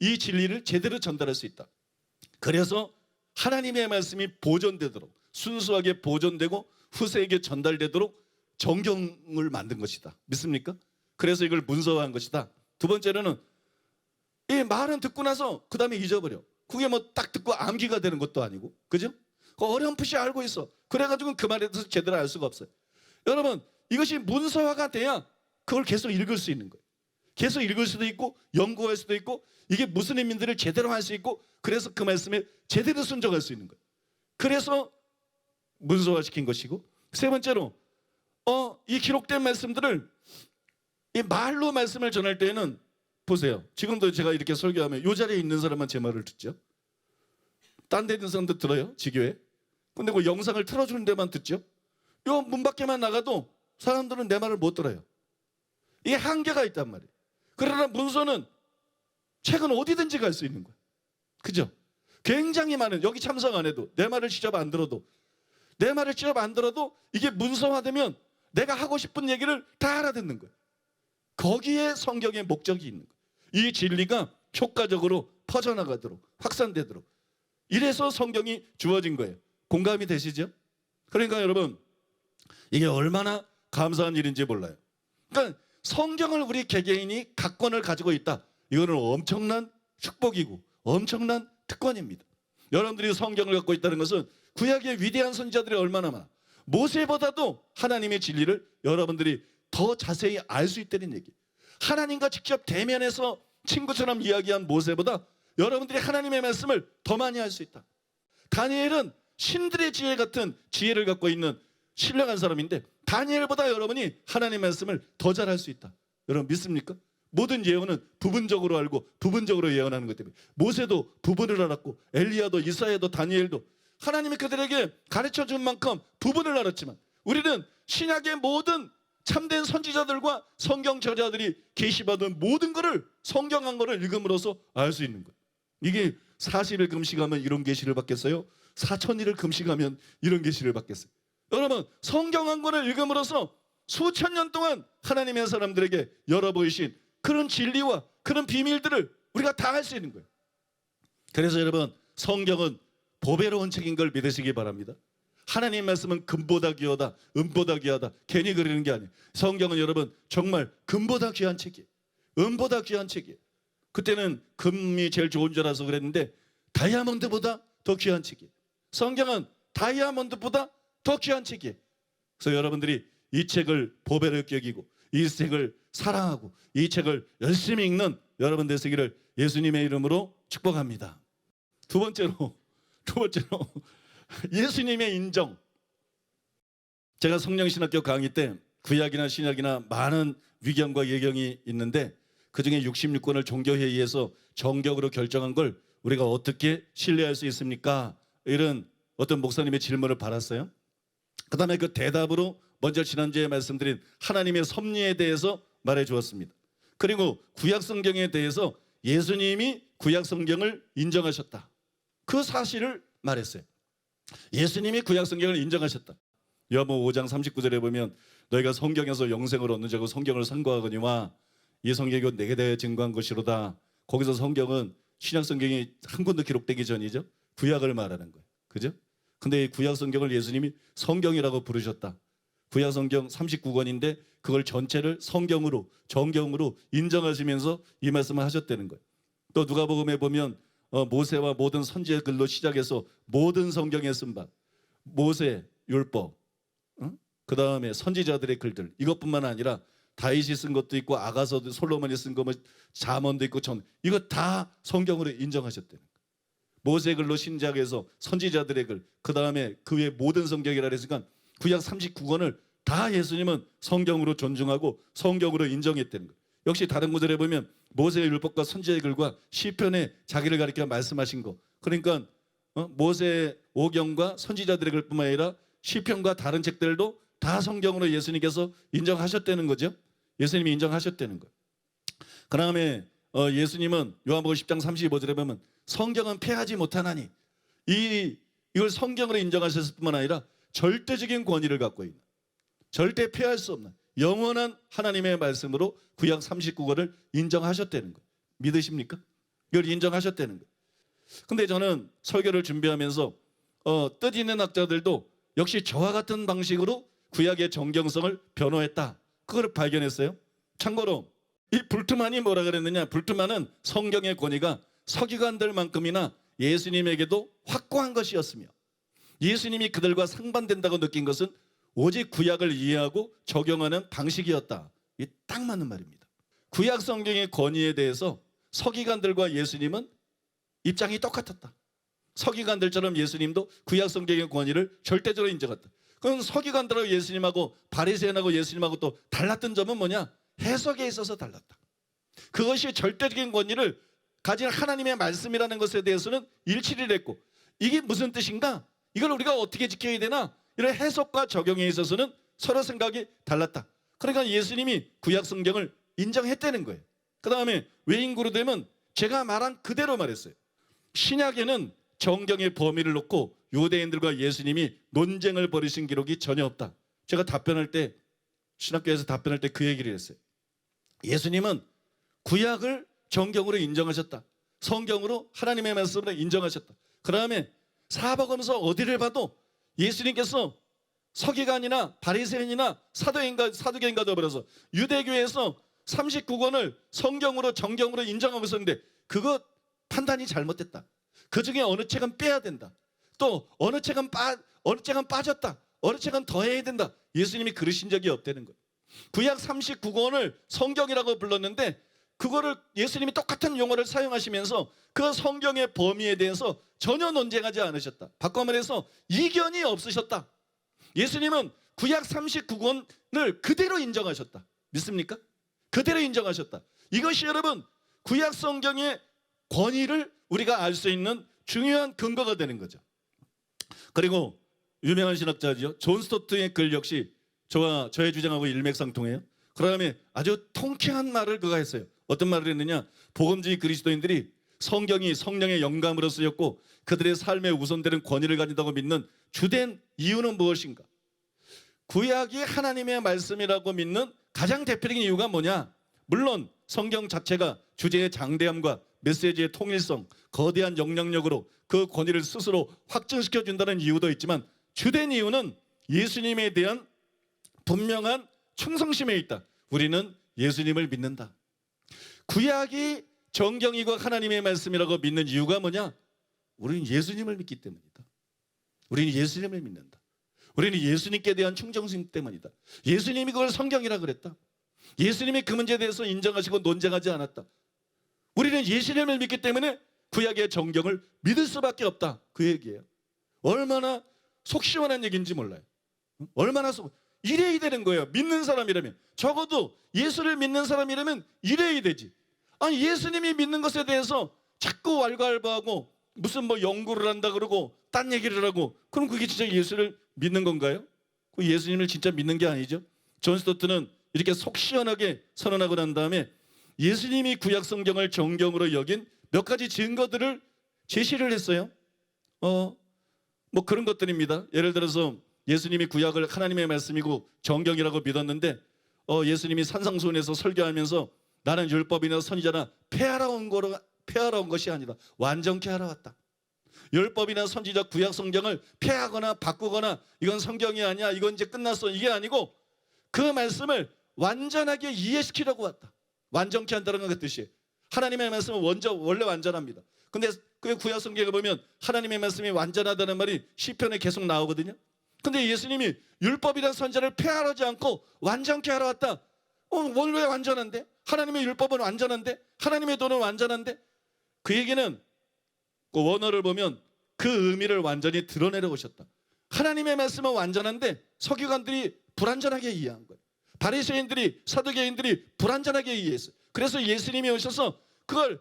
이 진리를 제대로 전달할 수 있다. 그래서 하나님의 말씀이 보존되도록, 순수하게 보존되고 후세에게 전달되도록 정경을 만든 것이다. 믿습니까? 그래서 이걸 문서화한 것이다. 두 번째로는 이 말은 듣고 나서 그 다음에 잊어버려. 그게 뭐 딱 듣고 암기가 되는 것도 아니고, 그죠? 어렴풋이 알고 있어. 그래가지고 그 말에 대해서 제대로 알 수가 없어요. 여러분, 이것이 문서화가 돼야 그걸 계속 읽을 수 있는 거예요. 계속 읽을 수도 있고 연구할 수도 있고, 이게 무슨 의미인지를 제대로 할 수 있고, 그래서 그 말씀에 제대로 순종할 수 있는 거예요. 그래서 문서화시킨 것이고, 세 번째로 이 기록된 말씀들을 이 말로 말씀을 전할 때에는 보세요. 지금도 제가 이렇게 설교하면 이 자리에 있는 사람만 제 말을 듣죠. 딴 데 있는 사람도 들어요, 지교에. 근데 그 영상을 틀어주는 데만 듣죠. 요 문 밖에만 나가도 사람들은 내 말을 못 들어요. 이게 한계가 있단 말이에요. 그러나 문서는 책은 어디든지 갈 수 있는 거예요. 그죠? 굉장히 많은, 여기 참석 안 해도, 내 말을 직접 안 들어도, 내 말을 직접 안 들어도 이게 문서화되면 내가 하고 싶은 얘기를 다 알아듣는 거예요. 거기에 성경의 목적이 있는 거예요. 이 진리가 효과적으로 퍼져나가도록, 확산되도록, 이래서 성경이 주어진 거예요. 공감이 되시죠? 그러니까 여러분, 이게 얼마나 감사한 일인지 몰라요. 그러니까 성경을 우리 개개인이 각권을 가지고 있다. 이거는 엄청난 축복이고 엄청난 특권입니다. 여러분들이 성경을 갖고 있다는 것은 구약의 위대한 선지자들이 얼마나 많아. 모세보다도 하나님의 진리를 여러분들이 더 자세히 알 수 있다는 얘기. 하나님과 직접 대면해서 친구처럼 이야기한 모세보다 여러분들이 하나님의 말씀을 더 많이 알 수 있다. 다니엘은 신들의 지혜 같은 지혜를 갖고 있는 신령한 사람인데, 다니엘보다 여러분이 하나님의 말씀을 더 잘 알 수 있다. 여러분 믿습니까? 모든 예언은 부분적으로 알고 부분적으로 예언하는 것 때문에 모세도 부분을 알았고, 엘리야도, 이사야도, 다니엘도 하나님이 그들에게 가르쳐준 만큼 부분을 알았지만, 우리는 신약의 모든 참된 선지자들과 성경 저자들이 계시받은 모든 것을, 성경한 것을 읽음으로써 알 수 있는 거예요. 이게 40일 금식하면 이런 계시를 받겠어요? 4000일을 금식하면 이런 계시를 받겠어요? 여러분, 성경한 것을 읽음으로써 수천 년 동안 하나님의 사람들에게 열어보이신 그런 진리와 그런 비밀들을 우리가 다 알 수 있는 거예요. 그래서 여러분, 성경은 보배로운 책인 걸 믿으시기 바랍니다. 하나님의 말씀은 금보다 귀하다, 은보다 귀하다, 괜히 그러는 게 아니에요. 성경은 여러분 정말 금보다 귀한 책이에요. 은보다 귀한 책이에요. 그때는 금이 제일 좋은 줄 알아서 그랬는데 다이아몬드보다 더 귀한 책이에요. 성경은 다이아몬드보다 더 귀한 책이에요. 그래서 여러분들이 이 책을 보배로 여기고 이 책을 사랑하고 이 책을 열심히 읽는 여러분 되시기를 예수님의 이름으로 축복합니다. 두 번째로 예수님의 인정. 제가 성령신학교 강의 때 구약이나 신약이나 많은 위경과 예경이 있는데, 그중에 66권을 종교회의에서 정격으로 결정한 걸 우리가 어떻게 신뢰할 수 있습니까? 이런 어떤 목사님의 질문을 받았어요. 그 다음에 그 대답으로 먼저 지난주에 말씀드린 하나님의 섭리에 대해서 말해 주었습니다. 그리고 구약 성경에 대해서 예수님이 구약 성경을 인정하셨다, 그 사실을 말했어요. 예수님이 구약 성경을 인정하셨다. 요한복음 5장 39절에 보면 너희가 성경에서 영생을 얻는 자고 성경을 상고하거니와 이 성경이 내게 대해 증거한 것이로다. 거기서 성경은 신약 성경이 한 권도 기록되기 전이죠. 구약을 말하는 거예요. 그죠? 근데 이 구약 성경을 예수님이 성경이라고 부르셨다. 구약 성경 39권인데 그걸 전체를 성경으로 정경으로 인정하시면서 이 말씀을 하셨다는 거예요. 또 누가복음에 보면 모세와 모든 선지의 글로 시작해서 모든 성경에 쓴 바 모세 율법, 그 다음에 선지자들의 글들 이것뿐만 아니라 다윗이 쓴 것도 있고 아가서도 솔로몬이 쓴 거 뭐 잠언도 있고 전 이거 다 성경으로 인정하셨다는 거예요. 모세 글로 신작해서 선지자들의 글, 그 다음에 그 외 모든 성경이라 그랬으니까 구약 39권을 다 예수님은 성경으로 존중하고 성경으로 인정했다는 거예요. 역시 다른 구절에 보면 모세의 율법과 선지자의 글과 시편에 자기를 가리켜 말씀하신 거. 그러니까 모세 오경과 선지자들의 글뿐만 아니라 시편과 다른 책들도 다 성경으로 예수님께서 인정하셨다는 거죠. 예수님이 인정하셨다는 거예요. 그 다음에 예수님은 요한복음 10장 35절에 보면 성경은 폐하지 못하나니 이걸 성경으로 인정하셨을 뿐만 아니라 절대적인 권위를 갖고 있는 절대 폐할 수 없는 영원한 하나님의 말씀으로 구약 39권을 인정하셨다는 거예요. 믿으십니까? 이걸 인정하셨다는 거예요. 근데 저는 설교를 준비하면서 뜻 있는 학자들도 역시 저와 같은 방식으로 구약의 정경성을 변호했다. 그걸 발견했어요. 참고로 이 불트만이 뭐라 그랬느냐? 불트만은 성경의 권위가 서기관들만큼이나 예수님에게도 확고한 것이었으며 예수님이 그들과 상반된다고 느낀 것은 오직 구약을 이해하고 적용하는 방식이었다. 이게 딱 맞는 말입니다. 구약 성경의 권위에 대해서 서기관들과 예수님은 입장이 똑같았다. 서기관들처럼 예수님도 구약 성경의 권위를 절대적으로 인정했다. 그럼 서기관들하고 예수님하고 바리새인하고 예수님하고 또 달랐던 점은 뭐냐? 해석에 있어서 달랐다. 그것이 절대적인 권위를 가진 하나님의 말씀이라는 것에 대해서는 일치를 했고 이게 무슨 뜻인가? 이걸 우리가 어떻게 지켜야 되나? 이런 해석과 적용에 있어서는 서로 생각이 달랐다. 그러니까 예수님이 구약 성경을 인정했다는 거예요. 그 다음에 외인구로 되면 제가 말한 그대로 말했어요. 신약에는 정경의 범위를 놓고 유대인들과 예수님이 논쟁을 벌이신 기록이 전혀 없다. 제가 답변할 때 신학교에서 답변할 때 그 얘기를 했어요. 예수님은 구약을 정경으로 인정하셨다. 성경으로 하나님의 말씀으로 인정하셨다. 그 다음에 사복음서 어디를 봐도 예수님께서 서기관이나 바리새인이나 사두개인과 더불어서 유대교에서 39권을 성경으로 정경으로 인정하고 있었는데 그거 판단이 잘못됐다. 그 중에 어느 책은 빼야 된다. 또 어느 책은 빠졌다. 어느 책은 더해야 된다. 예수님이 그러신 적이 없다는 거예요. 구약 39권을 성경이라고 불렀는데 그거를 예수님이 똑같은 용어를 사용하시면서 그 성경의 범위에 대해서 전혀 논쟁하지 않으셨다. 바꿔 말해서 이견이 없으셨다. 예수님은 구약 39권을 그대로 인정하셨다. 믿습니까? 그대로 인정하셨다. 이것이 여러분 구약 성경의 권위를 우리가 알 수 있는 중요한 근거가 되는 거죠. 그리고 유명한 신학자죠. 존 스토트의 글 역시 저의 주장하고 일맥상통해요. 그 다음에 아주 통쾌한 말을 그가 했어요. 어떤 말을 했느냐? 복음주의 그리스도인들이 성경이 성령의 영감으로 쓰였고 그들의 삶에 우선되는 권위를 가진다고 믿는 주된 이유는 무엇인가? 구약이 하나님의 말씀이라고 믿는 가장 대표적인 이유가 뭐냐? 물론 성경 자체가 주제의 장대함과 메시지의 통일성, 거대한 영향력으로 그 권위를 스스로 확증시켜준다는 이유도 있지만 주된 이유는 예수님에 대한 분명한 충성심에 있다. 우리는 예수님을 믿는다. 구약이 정경이고 하나님의 말씀이라고 믿는 이유가 뭐냐? 우리는 예수님을 믿기 때문이다. 우리는 예수님을 믿는다. 우리는 예수님께 대한 충성심 때문이다. 예수님이 그걸 성경이라 그랬다. 예수님이 그 문제에 대해서 인정하시고 논쟁하지 않았다. 우리는 예수님을 믿기 때문에 구약의 정경을 믿을 수밖에 없다. 그 얘기예요. 얼마나 속 시원한 얘기인지 몰라요. 얼마나 이래야 되는 거예요. 믿는 사람이라면. 적어도 예수를 믿는 사람이라면 이래야 되지. 아니 예수님이 믿는 것에 대해서 자꾸 왈가왈부하고 무슨 뭐 연구를 한다 그러고 딴 얘기를 하고 그럼 그게 진짜 예수를 믿는 건가요? 그 예수님을 진짜 믿는 게 아니죠. 존 스토트는 이렇게 속 시원하게 선언하고 난 다음에 예수님이 구약 성경을 정경으로 여긴 몇 가지 증거들을 제시를 했어요. 뭐 그런 것들입니다. 예를 들어서 예수님이 구약을 하나님의 말씀이고 정경이라고 믿었는데 예수님이 산상수훈에서 설교하면서 나는 율법이나 선지자나 폐하러 온 것이 아니라 완전케 하러 왔다. 율법이나 선지자 구약 성경을 폐하거나 바꾸거나 이건 성경이 아니야, 이건 이제 끝났어, 이게 아니고 그 말씀을 완전하게 이해시키려고 왔다. 완전케 한다는 건 그 뜻이에요. 하나님의 말씀은 원래 완전합니다. 근데 그 구약 성경에 보면 하나님의 말씀이 완전하다는 말이 시편에 계속 나오거든요. 근데 예수님이 율법이란 선지자를 폐하지 않고 완전케 하러 왔다. 원래 완전한데? 하나님의 율법은 완전한데? 하나님의 도는 완전한데? 그 얘기는 그 원어를 보면 그 의미를 완전히 드러내려 오셨다. 하나님의 말씀은 완전한데 서기관들이 불완전하게 이해한 거예요. 바리새인들이, 사두개인들이 불완전하게 이해했어요. 그래서 예수님이 오셔서 그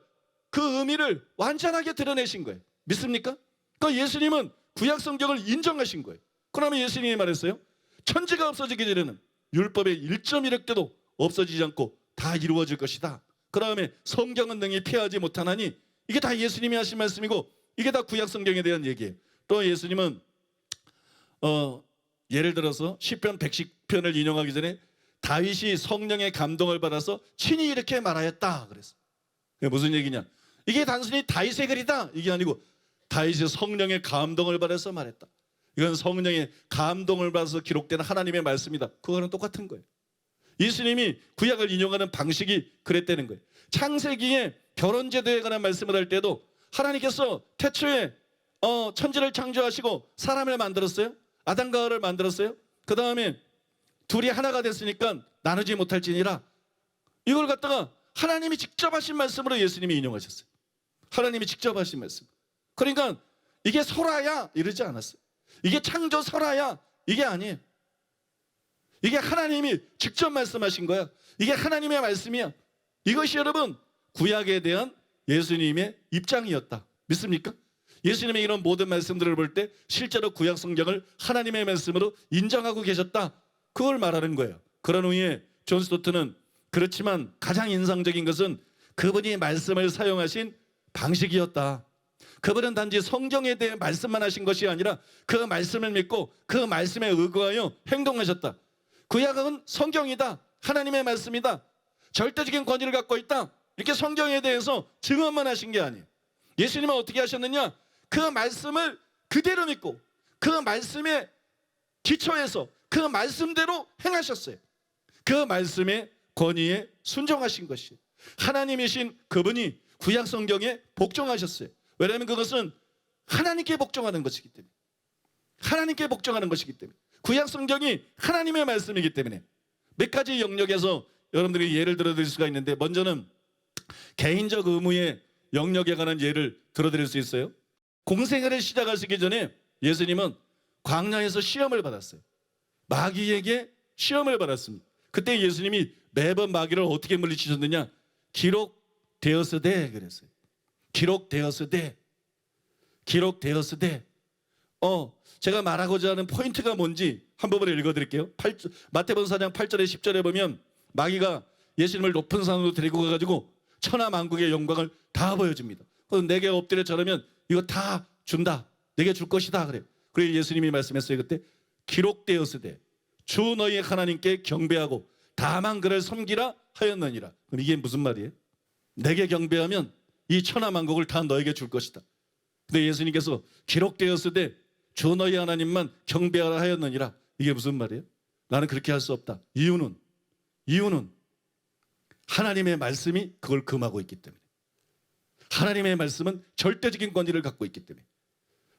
의미를 완전하게 드러내신 거예요. 믿습니까? 그러니까 예수님은 구약 성경을 인정하신 거예요. 그러면 예수님이 말했어요. 천지가 없어지기 전에는 율법의 1.1획도 없어지지 않고 다 이루어질 것이다. 그 다음에 성경은 능히 폐하지 못하나니, 이게 다 예수님이 하신 말씀이고 이게 다 구약 성경에 대한 얘기예요. 또 예수님은 예를 들어서 시편 110편을 인용하기 전에 다윗이 성령의 감동을 받아서 친히 이렇게 말하였다 그랬어. 그게 무슨 얘기냐? 이게 단순히 다윗의 글이다 이게 아니고 다윗이 성령의 감동을 받아서 말했다. 이건 성령의 감동을 받아서 기록된 하나님의 말씀이다. 그거는 똑같은 거예요. 예수님이 구약을 인용하는 방식이 그랬다는 거예요. 창세기에 결혼제도에 관한 말씀을 할 때도 하나님께서 태초에 천지를 창조하시고 사람을 만들었어요. 아담과 하와를 만들었어요. 그 다음에 둘이 하나가 됐으니까 나누지 못할지니라. 이걸 갖다가 하나님이 직접 하신 말씀으로 예수님이 인용하셨어요. 하나님이 직접 하신 말씀. 그러니까 이게 설화야 이러지 않았어요. 이게 창조 설화야 이게 아니에요. 이게 하나님이 직접 말씀하신 거야. 이게 하나님의 말씀이야. 이것이 여러분 구약에 대한 예수님의 입장이었다. 믿습니까? 예수님의 이런 모든 말씀들을 볼 때 실제로 구약 성경을 하나님의 말씀으로 인정하고 계셨다. 그걸 말하는 거예요. 그런 후에 존 스토트는 그렇지만 가장 인상적인 것은 그분이 말씀을 사용하신 방식이었다. 그분은 단지 성경에 대해 말씀만 하신 것이 아니라 그 말씀을 믿고 그 말씀에 의거하여 행동하셨다. 구약은 성경이다. 하나님의 말씀이다. 절대적인 권위를 갖고 있다. 이렇게 성경에 대해서 증언만 하신 게 아니에요. 예수님은 어떻게 하셨느냐? 그 말씀을 그대로 믿고 그 말씀에 기초해서 그 말씀대로 행하셨어요. 그 말씀의 권위에 순종하신 것이 하나님이신 그분이 구약 성경에 복종하셨어요. 왜냐하면 그것은 하나님께 복종하는 것이기 때문에, 하나님께 복종하는 것이기 때문에, 구약 성경이 하나님의 말씀이기 때문에 몇 가지 영역에서 여러분들이 예를 들어드릴 수가 있는데, 먼저는 개인적 의무의 영역에 관한 예를 들어드릴 수 있어요. 공생애를 시작하시기 전에 예수님은 광야에서 시험을 받았어요. 마귀에게 시험을 받았습니다. 그때 예수님이 매번 마귀를 어떻게 물리치셨느냐? 기록되었으되 그랬어요. 기록되었으되. 제가 말하고자 하는 포인트가 뭔지 한 부분을 읽어드릴게요. 마태복음 4장 8절에 10절에 보면 마귀가 예수님을 높은 산으로 데리고 가가지고 천하 만국의 영광을 다 보여줍니다. 그래서 내게 엎드려 절하면 이거 다 준다. 내게 줄 것이다 그래요. 그래서 예수님이 말씀했어요. 그때 기록되었으되 주 너희 하나님께 경배하고 다만 그를 섬기라 하였느니라. 그럼 이게 무슨 말이에요? 내게 경배하면 이 천하 만국을 다 너에게 줄 것이다. 근데 예수님께서 기록되었으되 주 너희 하나님만 경배하라 하였느니라. 이게 무슨 말이에요? 나는 그렇게 할 수 없다. 이유는 하나님의 말씀이 그걸 금하고 있기 때문에, 하나님의 말씀은 절대적인 권위를 갖고 있기 때문에,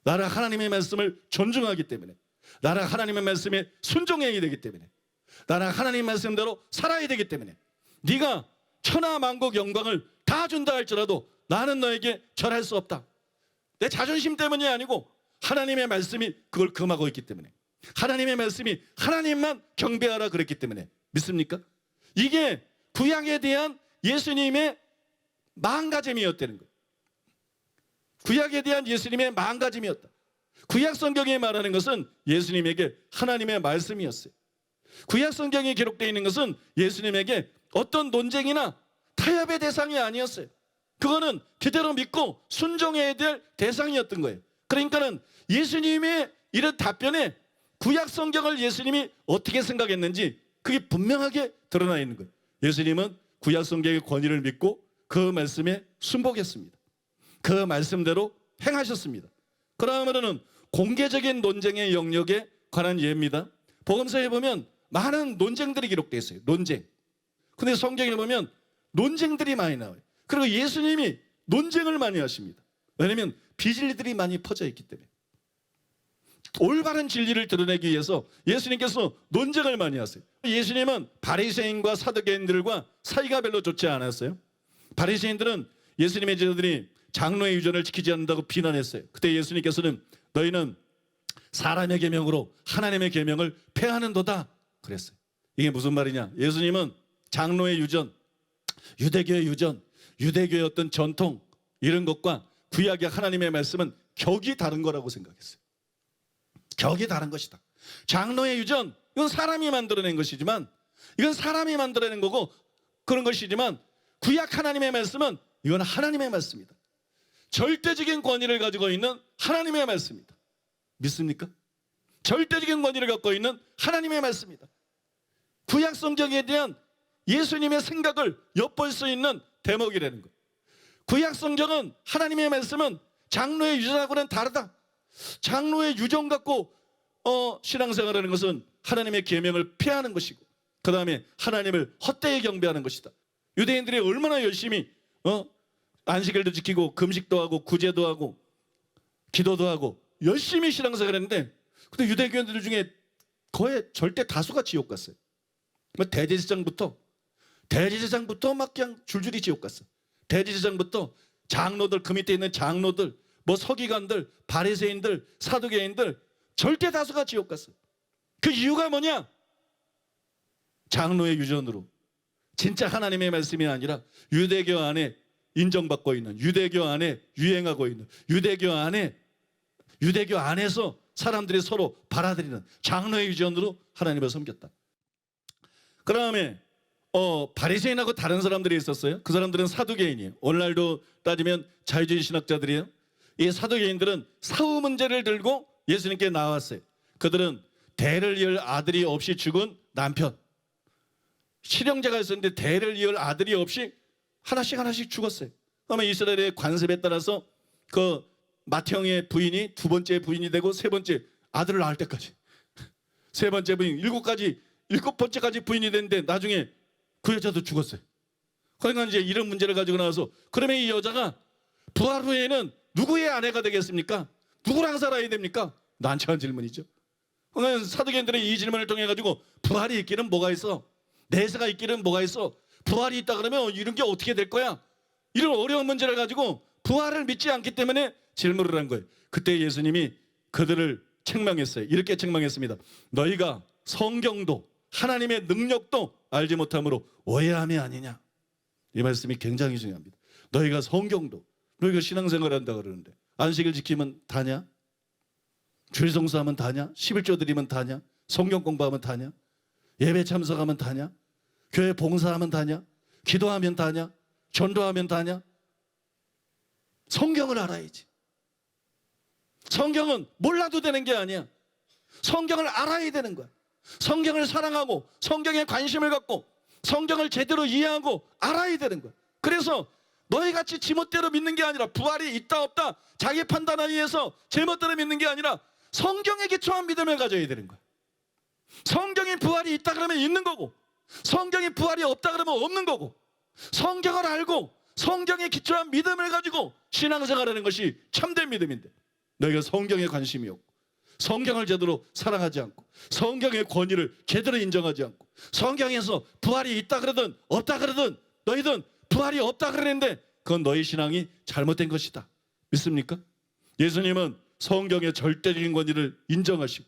나는 하나님의 말씀을 존중하기 때문에, 나는 하나님의 말씀에 순종해야 되기 때문에, 나는 하나님의 말씀대로 살아야 되기 때문에, 네가 천하 만국 영광을 다 준다 할지라도 나는 너에게 절할 수 없다. 내 자존심 때문이 아니고 하나님의 말씀이 그걸 금하고 있기 때문에, 하나님의 말씀이 하나님만 경배하라 그랬기 때문에. 믿습니까? 이게 구약에 대한 예수님의 마음가짐이었다는 거예요. 구약에 대한 예수님의 마음가짐이었다. 구약 성경에 말하는 것은 예수님에게 하나님의 말씀이었어요. 구약 성경에 기록되어 있는 것은 예수님에게 어떤 논쟁이나 타협의 대상이 아니었어요. 그거는 그대로 믿고 순종해야 될 대상이었던 거예요. 그러니까는 예수님의 이런 답변에 구약 성경을 예수님이 어떻게 생각했는지 그게 분명하게 드러나 있는 거예요. 예수님은 구약 성경의 권위를 믿고 그 말씀에 순복했습니다. 그 말씀대로 행하셨습니다. 그러면은 공개적인 논쟁의 영역에 관한 예입니다. 복음서에 보면 많은 논쟁들이 기록되어 있어요. 논쟁. 근데 성경에 보면 논쟁들이 많이 나와요. 그리고 예수님이 논쟁을 많이 하십니다. 왜냐하면 비진리들이 많이 퍼져 있기 때문에. 올바른 진리를 드러내기 위해서 예수님께서 논쟁을 많이 하세요. 예수님은 바리새인과 사두개인들과 사이가 별로 좋지 않았어요. 바리새인들은 예수님의 제자들이 장로의 유전을 지키지 않는다고 비난했어요. 그때 예수님께서는 너희는 사람의 계명으로 하나님의 계명을 폐하는도다 그랬어요. 이게 무슨 말이냐? 예수님은 장로의 유전, 유대교의 유전, 유대교의 어떤 전통 이런 것과 구약의 하나님의 말씀은 격이 다른 거라고 생각했어요. 격이 다른 것이다. 장로의 유전, 이건 사람이 만들어낸 것이지만, 이건 사람이 만들어낸 거고 그런 것이지만, 구약 하나님의 말씀은 이건 하나님의 말씀이다. 절대적인 권위를 가지고 있는 하나님의 말씀이다. 믿습니까? 절대적인 권위를 갖고 있는 하나님의 말씀이다. 구약 성경에 대한 예수님의 생각을 엿볼 수 있는 대목이라는 것. 구약 성경은 하나님의 말씀은 장로의 유전하고는 다르다. 장로의 유전 갖고 신앙생활하는 것은 하나님의 계명을 폐하는 것이고, 그 다음에 하나님을 헛되이 경배하는 것이다. 유대인들이 얼마나 열심히 안식일도 지키고 금식도 하고 구제도 하고 기도도 하고 열심히 신앙생활했는데, 근데 유대교인들 중에 거의 절대 다수가 지옥 갔어요. 대제사장부터 막 그냥 줄줄이 지옥 갔어. 대제사장부터 장로들, 그 밑에 있는 장로들, 뭐 서기관들, 바리새인들, 사두개인들 절대 다수가 지옥 갔어. 그 이유가 뭐냐? 장로의 유전으로 진짜 하나님의 말씀이 아니라 유대교 안에 인정받고 있는, 유대교 안에 유행하고 있는, 유대교 안에서 사람들이 서로 받아들이는 장로의 유전으로 하나님을 섬겼다. 그 다음에 바리새인하고 다른 사람들이 있었어요. 그 사람들은 사두개인이에요. 오늘날도 따지면 자유주의 신학자들이에요. 이 사두개인들은 사후 문제를 들고 예수님께 나왔어요. 그들은 대를 이을 아들이 없이 죽은 남편, 실형제가 있었는데 대를 이을 아들이 없이 하나씩 죽었어요. 그러면 이스라엘의 관습에 따라서 그 맏형의 부인이 두 번째 부인이 되고 세 번째 아들을 낳을 때까지, 세 번째 부인, 일곱 번째까지 부인이 됐는데 나중에 그 여자도 죽었어요. 그러니까 이제 이런 문제를 가지고 나와서, 그러면 이 여자가 부활 후에는 누구의 아내가 되겠습니까? 누구랑 살아야 됩니까? 난처한 질문이죠. 그러니까 사두개인들은 이 질문을 통해 가지고 부활이 있기는 뭐가 있어? 내세가 있기는 뭐가 있어? 부활이 있다 그러면 이런 게 어떻게 될 거야? 이런 어려운 문제를 가지고 부활을 믿지 않기 때문에 질문을 한 거예요. 그때 예수님이 그들을 책망했어요. 이렇게 책망했습니다. 너희가 성경도 하나님의 능력도 알지 못함으로 오해함이 아니냐. 이 말씀이 굉장히 중요합니다. 너희가 성경도, 너희가 신앙생활 한다 그러는데 안식일 지키면 다냐? 주일 성수하면 다냐? 11조 드리면 다냐? 성경 공부하면 다냐? 예배 참석하면 다냐? 교회 봉사하면 다냐? 기도하면 다냐? 전도하면 다냐? 성경을 알아야지. 성경은 몰라도 되는 게 아니야. 성경을 알아야 되는 거야. 성경을 사랑하고 성경에 관심을 갖고 성경을 제대로 이해하고 알아야 되는 거야. 그래서 너희같이 지멋대로 믿는 게 아니라, 부활이 있다 없다 자기 판단에 의해서 제멋대로 믿는 게 아니라 성경에 기초한 믿음을 가져야 되는 거야. 성경에 부활이 있다 그러면 있는 거고, 성경에 부활이 없다 그러면 없는 거고, 성경을 알고 성경에 기초한 믿음을 가지고 신앙생활하는 것이 참된 믿음인데, 너희가 성경에 관심이 없고 성경을 제대로 사랑하지 않고 성경의 권위를 제대로 인정하지 않고 성경에서 부활이 있다 그러든 없다 그러든 너희든 부활이 없다 그러는데 그건 너희 신앙이 잘못된 것이다. 믿습니까? 예수님은 성경의 절대적인 권위를 인정하시고,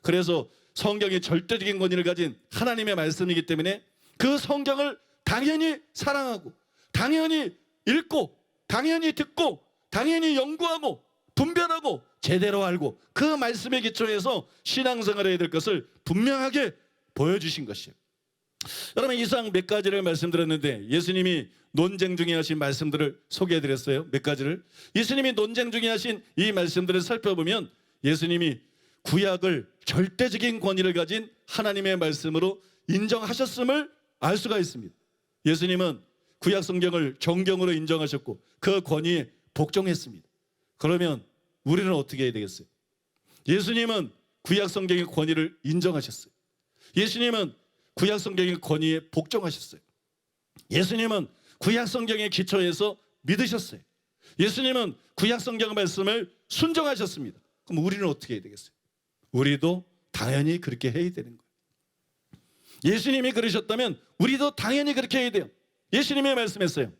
그래서 성경의 절대적인 권위를 가진 하나님의 말씀이기 때문에 그 성경을 당연히 사랑하고 당연히 읽고 당연히 듣고 당연히 연구하고 분별하고 제대로 알고 그 말씀에 기초해서 신앙생활을 해야 될 것을 분명하게 보여주신 것이에요. 여러분, 이상 몇 가지를 말씀드렸는데 예수님이 논쟁 중에 하신 말씀들을 소개해드렸어요. 몇 가지를. 예수님이 논쟁 중에 하신 이 말씀들을 살펴보면 예수님이 구약을 절대적인 권위를 가진 하나님의 말씀으로 인정하셨음을 알 수가 있습니다. 예수님은 구약 성경을 정경으로 인정하셨고 그 권위에 복종했습니다. 그러면 우리는 어떻게 해야 되겠어요? 예수님은 구약 성경의 권위를 인정하셨어요. 예수님은 구약 성경의 권위에 복종하셨어요. 예수님은 구약 성경의 기초에서 믿으셨어요. 예수님은 구약 성경 말씀을 순종하셨습니다. 그럼 우리는 어떻게 해야 되겠어요? 우리도 당연히 그렇게 해야 되는 거예요. 예수님이 그러셨다면 우리도 당연히 그렇게 해야 돼요. 예수님이 말씀했어요.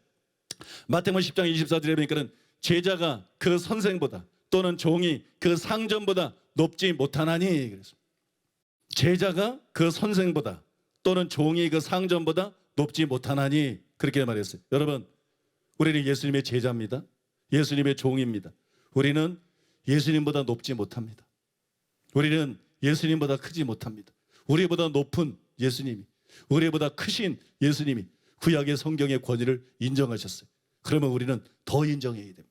마태복음 10장 24절에 보니까는 제자가 그 선생보다 또는 종이 그 상전보다 높지 못하나니 그랬습니다. 제자가 그 선생보다 또는 종이 그 상전보다 높지 못하나니 그렇게 말했어요. 여러분, 우리는 예수님의 제자입니다. 예수님의 종입니다. 우리는 예수님보다 높지 못합니다. 우리는 예수님보다 크지 못합니다. 우리보다 높은 예수님이, 우리보다 크신 예수님이 구약의 성경의 권위를 인정하셨어요. 그러면 우리는 더 인정해야 됩니다.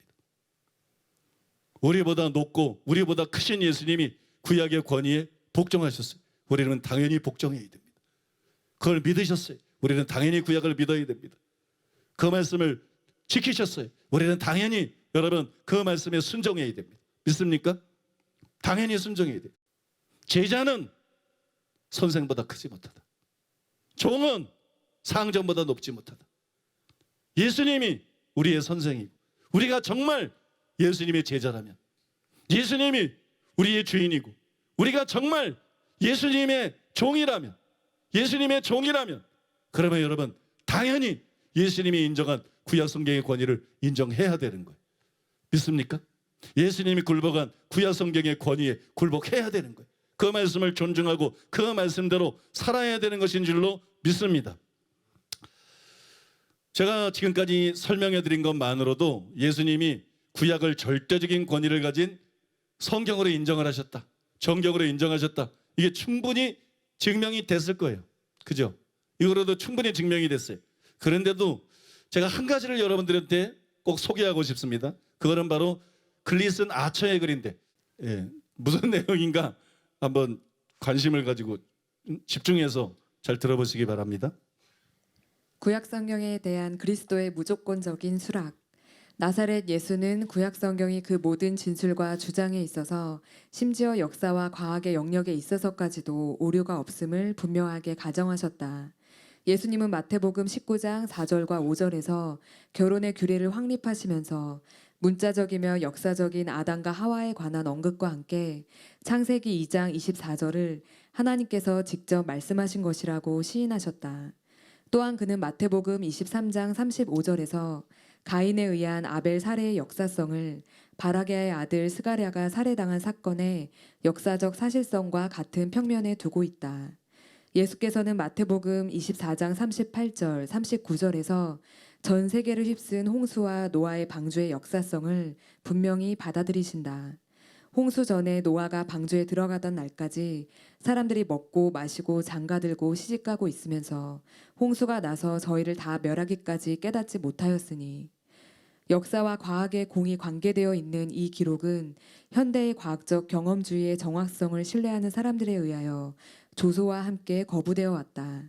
우리보다 높고 우리보다 크신 예수님이 구약의 권위에 복종하셨어요. 우리는 당연히 복종해야 됩니다. 그걸 믿으셨어요. 우리는 당연히 구약을 믿어야 됩니다. 그 말씀을 지키셨어요. 우리는 당연히 여러분 그 말씀에 순종해야 됩니다. 믿습니까? 당연히 순종해야 돼요. 제자는 선생보다 크지 못하다. 종은 상전보다 높지 못하다. 예수님이 우리의 선생이고 우리가 정말 예수님의 제자라면, 예수님이 우리의 주인이고 우리가 정말 예수님의 종이라면, 그러면 여러분 당연히 예수님이 인정한 구약 성경의 권위를 인정해야 되는 거예요. 믿습니까? 예수님이 굴복한 구약 성경의 권위에 굴복해야 되는 거예요. 그 말씀을 존중하고 그 말씀대로 살아야 되는 것인 줄로 믿습니다. 제가 지금까지 설명해 드린 것만으로도 예수님이 구약을 절대적인 권위를 가진 성경으로 인정을 하셨다, 정경으로 인정하셨다, 이게 충분히 증명이 됐을 거예요. 그죠? 이거로도 충분히 증명이 됐어요. 그런데도 제가 한 가지를 여러분들한테 꼭 소개하고 싶습니다. 그거는 바로 글리슨 아처의 글인데, 무슨 내용인가 한번 관심을 가지고 집중해서 잘 들어보시기 바랍니다. 구약 성경에 대한 그리스도의 무조건적인 수락. 나사렛 예수는 구약 성경이 그 모든 진술과 주장에 있어서 심지어 역사와 과학의 영역에 있어서까지도 오류가 없음을 분명하게 가정하셨다. 예수님은 마태복음 19장 4절과 5절에서 결혼의 규례를 확립하시면서 문자적이며 역사적인 아담과 하와에 관한 언급과 함께 창세기 2장 24절을 하나님께서 직접 말씀하신 것이라고 시인하셨다. 또한 그는 마태복음 23장 35절에서 가인에 의한 아벨 살해의 역사성을 바라게의 아들 스가랴가 살해당한 사건의 역사적 사실성과 같은 평면에 두고 있다. 예수께서는 마태복음 24장 38절, 39절에서 전 세계를 휩쓴 홍수와 노아의 방주의 역사성을 분명히 받아들이신다. 홍수 전에 노아가 방주에 들어가던 날까지 사람들이 먹고 마시고 장가들고 시집가고 있으면서 홍수가 나서 저희를 다 멸하기까지 깨닫지 못하였으니, 역사와 과학의 공이 관계되어 있는 이 기록은 현대의 과학적 경험주의의 정확성을 신뢰하는 사람들에 의하여 조소와 함께 거부되어 왔다.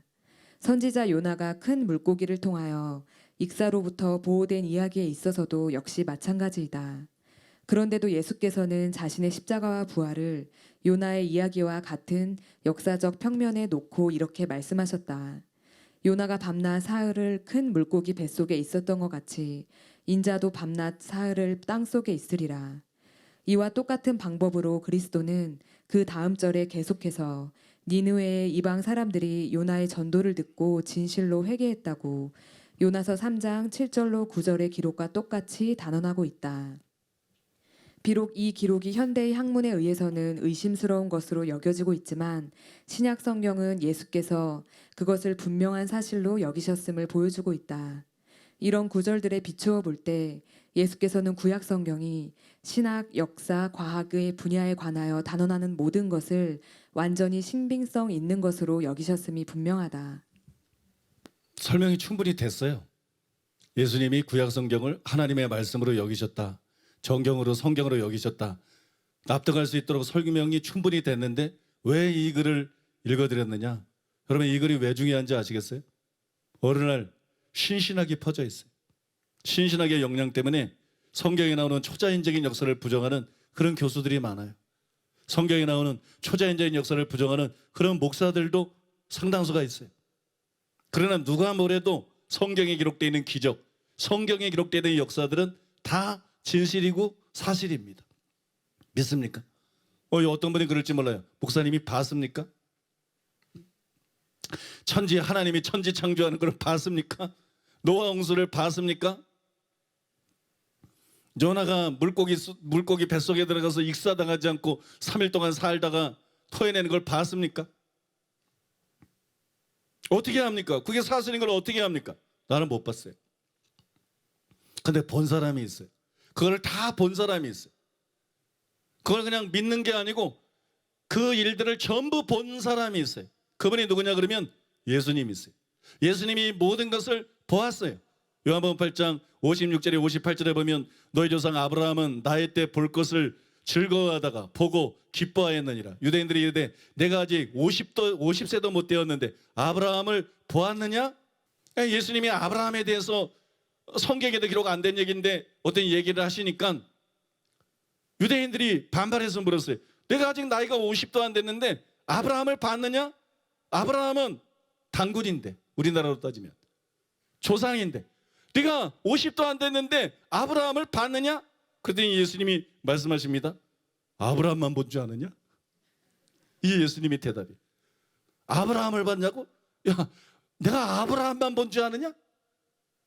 선지자 요나가 큰 물고기를 통하여 익사로부터 보호된 이야기에 있어서도 역시 마찬가지이다. 그런데도 예수께서는 자신의 십자가와 부활을 요나의 이야기와 같은 역사적 평면에 놓고 이렇게 말씀하셨다. 요나가 밤낮 사흘을 큰 물고기 뱃속에 있었던 것 같이 인자도 밤낮 사흘을 땅속에 있으리라. 이와 똑같은 방법으로 그리스도는 그 다음 절에 계속해서 니느웨의 이방 사람들이 요나의 전도를 듣고 진실로 회개했다고 요나서 3장 7절로 9절의 기록과 똑같이 단언하고 있다. 비록 이 기록이 현대의 학문에 의해서는 의심스러운 것으로 여겨지고 있지만 신약 성경은 예수께서 그것을 분명한 사실로 여기셨음을 보여주고 있다. 이런 구절들에 비추어 볼 때 예수께서는 구약 성경이 신학, 역사, 과학의 분야에 관하여 단언하는 모든 것을 완전히 신빙성 있는 것으로 여기셨음이 분명하다. 설명이 충분히 됐어요. 예수님이 구약 성경을 하나님의 말씀으로 여기셨다, 정경으로 성경으로 여기셨다, 납득할 수 있도록 설명이 충분히 됐는데 왜 이 글을 읽어드렸느냐? 여러분, 이 글이 왜 중요한지 아시겠어요? 어느 날 신신하게 퍼져 있어요. 신신하게 영향 때문에 성경에 나오는 초자연적인 역사를 부정하는 그런 교수들이 많아요. 성경에 나오는 초자연적인 역사를 부정하는 그런 목사들도 상당수가 있어요. 그러나 누가 뭐래도 성경에 기록되어 있는 기적, 성경에 기록되어 있는 역사들은 다 진실이고 사실입니다. 믿습니까? 어떤 분이 그럴지 몰라요. 목사님이 봤습니까? 하나님이 천지 창조하는 걸 봤습니까? 노아 홍수를 봤습니까? 요나가 물고기 뱃속에 들어가서 익사당하지 않고 3일 동안 살다가 토해내는 걸 봤습니까? 어떻게 합니까? 그게 사실인 걸 어떻게 합니까? 나는 못 봤어요. 근데 본 사람이 있어요. 그걸 다 본 사람이 있어요. 그걸 그냥 믿는 게 아니고 그 일들을 전부 본 사람이 있어요. 그분이 누구냐 그러면 예수님이세요. 예수님이 모든 것을 보았어요. 요한복음 8장 56절에 58절에 보면 너희 조상 아브라함은 나의 때 볼 것을 즐거워하다가 보고 기뻐하였느니라. 유대인들이 이르되 내가 아직 50세도 못 되었는데 아브라함을 보았느냐? 예수님이 아브라함에 대해서 성경에도 기록 안 된 얘기인데 어떤 얘기를 하시니까 유대인들이 반발해서 물었어요. 내가 아직 나이가 50도 안 됐는데 아브라함을 봤느냐? 아브라함은 단군인데, 우리나라로 따지면 조상인데 네가 50도 안 됐는데 아브라함을 봤느냐? 그랬더니 예수님이 말씀하십니다. 아브라함만 본 줄 아느냐? 이 예수님이 대답이. 아브라함을 봤냐고? 야, 내가 아브라함만 본 줄 아느냐?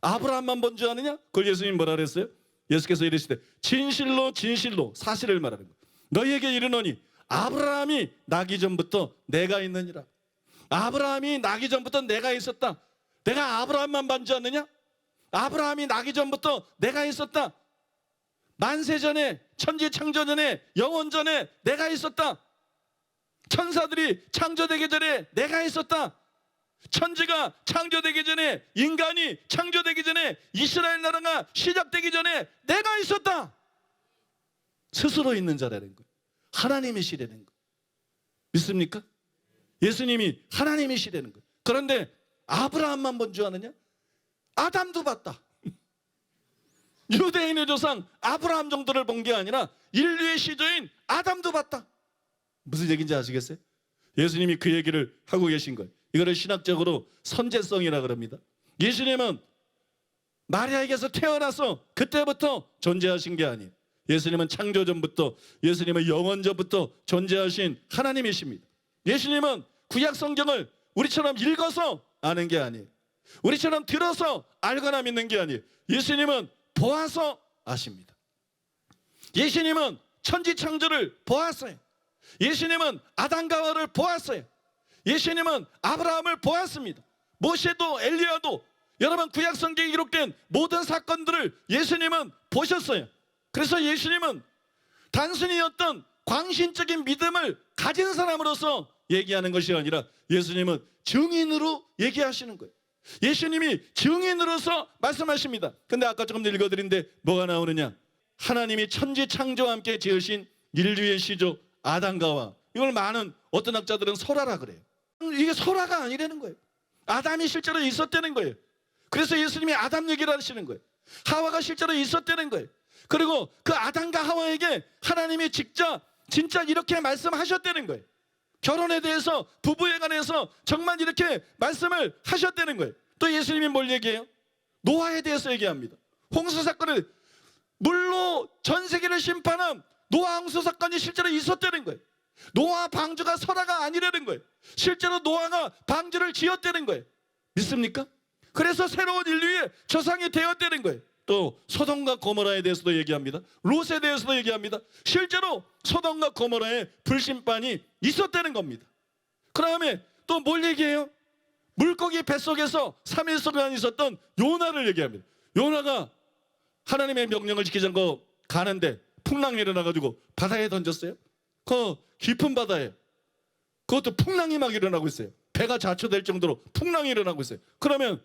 아브라함만 본 줄 아느냐? 그걸 예수님이 뭐라 그랬어요? 예수께서 이르시되 진실로 진실로 사실을 말하는 거. 너희에게 이르노니 아브라함이 나기 전부터 내가 있느니라. 아브라함이 나기 전부터 내가 있었다. 내가 아브라함만 본 줄 아느냐? 아브라함이 나기 전부터 내가 있었다. 만세 전에, 천지 창조 전에, 영원 전에 내가 있었다. 천사들이 창조되기 전에 내가 있었다. 천지가 창조되기 전에, 인간이 창조되기 전에, 이스라엘 나라가 시작되기 전에 내가 있었다. 스스로 있는 자라는 거예요. 하나님이시라는 거예요. 믿습니까? 예수님이 하나님이시라는 거예요. 그런데 아브라함만 본 줄 아느냐? 아담도 봤다. 유대인의 조상 아브라함 정도를 본 게 아니라 인류의 시조인 아담도 봤다. 무슨 얘기인지 아시겠어요? 예수님이 그 얘기를 하고 계신 거예요. 이거를 신학적으로 선제성이라 그럽니다. 예수님은 마리아에게서 태어나서 그때부터 존재하신 게 아니에요. 예수님은 창조 전부터, 예수님은 영원 전부터 존재하신 하나님이십니다. 예수님은 구약 성경을 우리처럼 읽어서 아는 게 아니에요. 우리처럼 들어서 알거나 믿는 게 아니에요. 예수님은 보아서 아십니다. 예수님은 천지 창조를 보았어요. 예수님은 아담과 하와를 보았어요. 예수님은 아브라함을 보았습니다. 모세도 엘리야도 여러분 구약 성경에 기록된 모든 사건들을 예수님은 보셨어요. 그래서 예수님은 단순히 어떤 광신적인 믿음을 가진 사람으로서 얘기하는 것이 아니라 예수님은 증인으로 얘기하시는 거예요. 예수님이 증인으로서 말씀하십니다. 근데 아까 조금 읽어드린데 뭐가 나오느냐? 하나님이 천지 창조와 함께 지으신 인류의 시조 아담과 하와. 이걸 많은 어떤 학자들은 설화라 그래요. 이게 설화가 아니라는 거예요. 아담이 실제로 있었다는 거예요. 그래서 예수님이 아담 얘기를 하시는 거예요. 하와가 실제로 있었다는 거예요. 그리고 그 아담과 하와에게 하나님이 직접 진짜 이렇게 말씀하셨다는 거예요. 결혼에 대해서, 부부에 관해서 정말 이렇게 말씀을 하셨다는 거예요. 또 예수님이 뭘 얘기해요? 노아에 대해서 얘기합니다. 홍수 사건을, 물로 전 세계를 심판한 노아 홍수 사건이 실제로 있었다는 거예요. 노아 방주가 설화가 아니라는 거예요. 실제로 노아가 방주를 지었다는 거예요. 믿습니까? 그래서 새로운 인류의 조상이 되었다는 거예요. 또 소돔과 고모라에 대해서도 얘기합니다. 롯에 대해서도 얘기합니다. 실제로 소돔과 고모라에 불심판이 있었다는 겁니다. 그 다음에 또 뭘 얘기해요? 물고기 뱃속에서 3일 동안 있었던 요나를 얘기합니다. 요나가 하나님의 명령을 지키지 않고 가는데 풍랑이 일어나가지고 바다에 던졌어요. 그 깊은 바다에 그것도 풍랑이 막 일어나고 있어요. 배가 자초될 정도로 풍랑이 일어나고 있어요. 그러면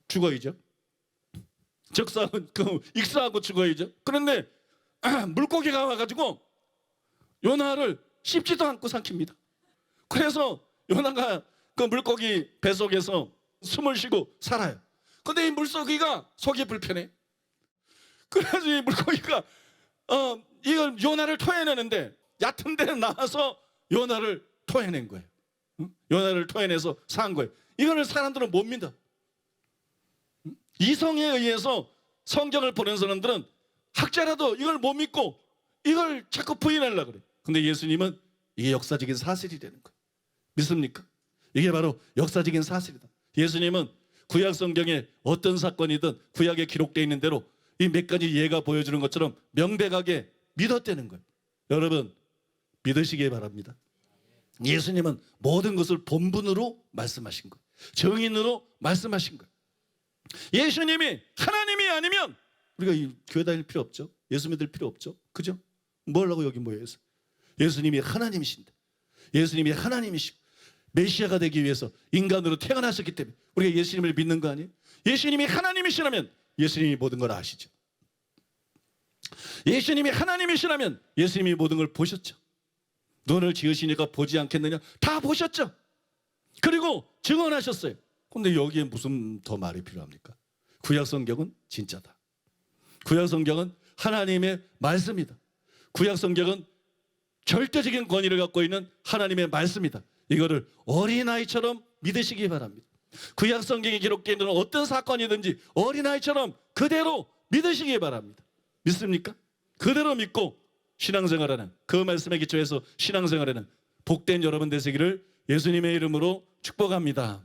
죽어야죠. 익사하고 죽어야죠. 그런데 물고기가 와가지고 요나를 씹지도 않고 삼킵니다. 그래서 요나가 그 물고기 뱃속에서 숨을 쉬고 살아요. 근데 이 물고기가 속이 불편해. 그래가지고 이 물고기가 이걸 요나를 토해내는데 얕은 데에 나와서 요나를 토해낸 거예요. 응? 요나를 토해내서 산 거예요. 이거를 사람들은 못 믿어. 응? 이성에 의해서 성경을 보는 사람들은 학자라도 이걸 못 믿고 이걸 자꾸 부인하려고 그래. 근데 예수님은 이게 역사적인 사실이 되는 거예요. 믿습니까? 이게 바로 역사적인 사실이다. 예수님은 구약 성경에 어떤 사건이든 구약에 기록되어 있는 대로 이 몇 가지 예가 보여주는 것처럼 명백하게 믿었다는 거예요. 여러분 믿으시기 바랍니다. 예수님은 모든 것을 본분으로 말씀하신 거예요. 정인으로 말씀하신 거예요. 예수님이 하나님이 아니면 우리가 이 교회 다닐 필요 없죠. 예수 믿을 필요 없죠. 그죠? 뭘 하고 여기 모여 있어? 예수님이 하나님이신데, 예수님이 하나님이시고 메시아가 되기 위해서 인간으로 태어나셨기 때문에 우리가 예수님을 믿는 거 아니에요? 예수님이 하나님이시라면 예수님이 모든 걸 아시죠. 예수님이 하나님이시라면 예수님이 모든 걸 보셨죠. 눈을 지으시니까 보지 않겠느냐? 다 보셨죠. 그리고 증언하셨어요. 근데 여기에 무슨 더 말이 필요합니까? 구약 성경은 진짜다. 구약 성경은 하나님의 말씀이다. 구약 성경은 절대적인 권위를 갖고 있는 하나님의 말씀이다. 이거를 어린아이처럼 믿으시기 바랍니다. 구약 성경에 기록되어 있는 어떤 사건이든지 어린아이처럼 그대로 믿으시기 바랍니다. 믿습니까? 그대로 믿고 신앙생활하는, 그 말씀에 기초해서 신앙생활하는 복된 여러분 되시기를 예수님의 이름으로 축복합니다.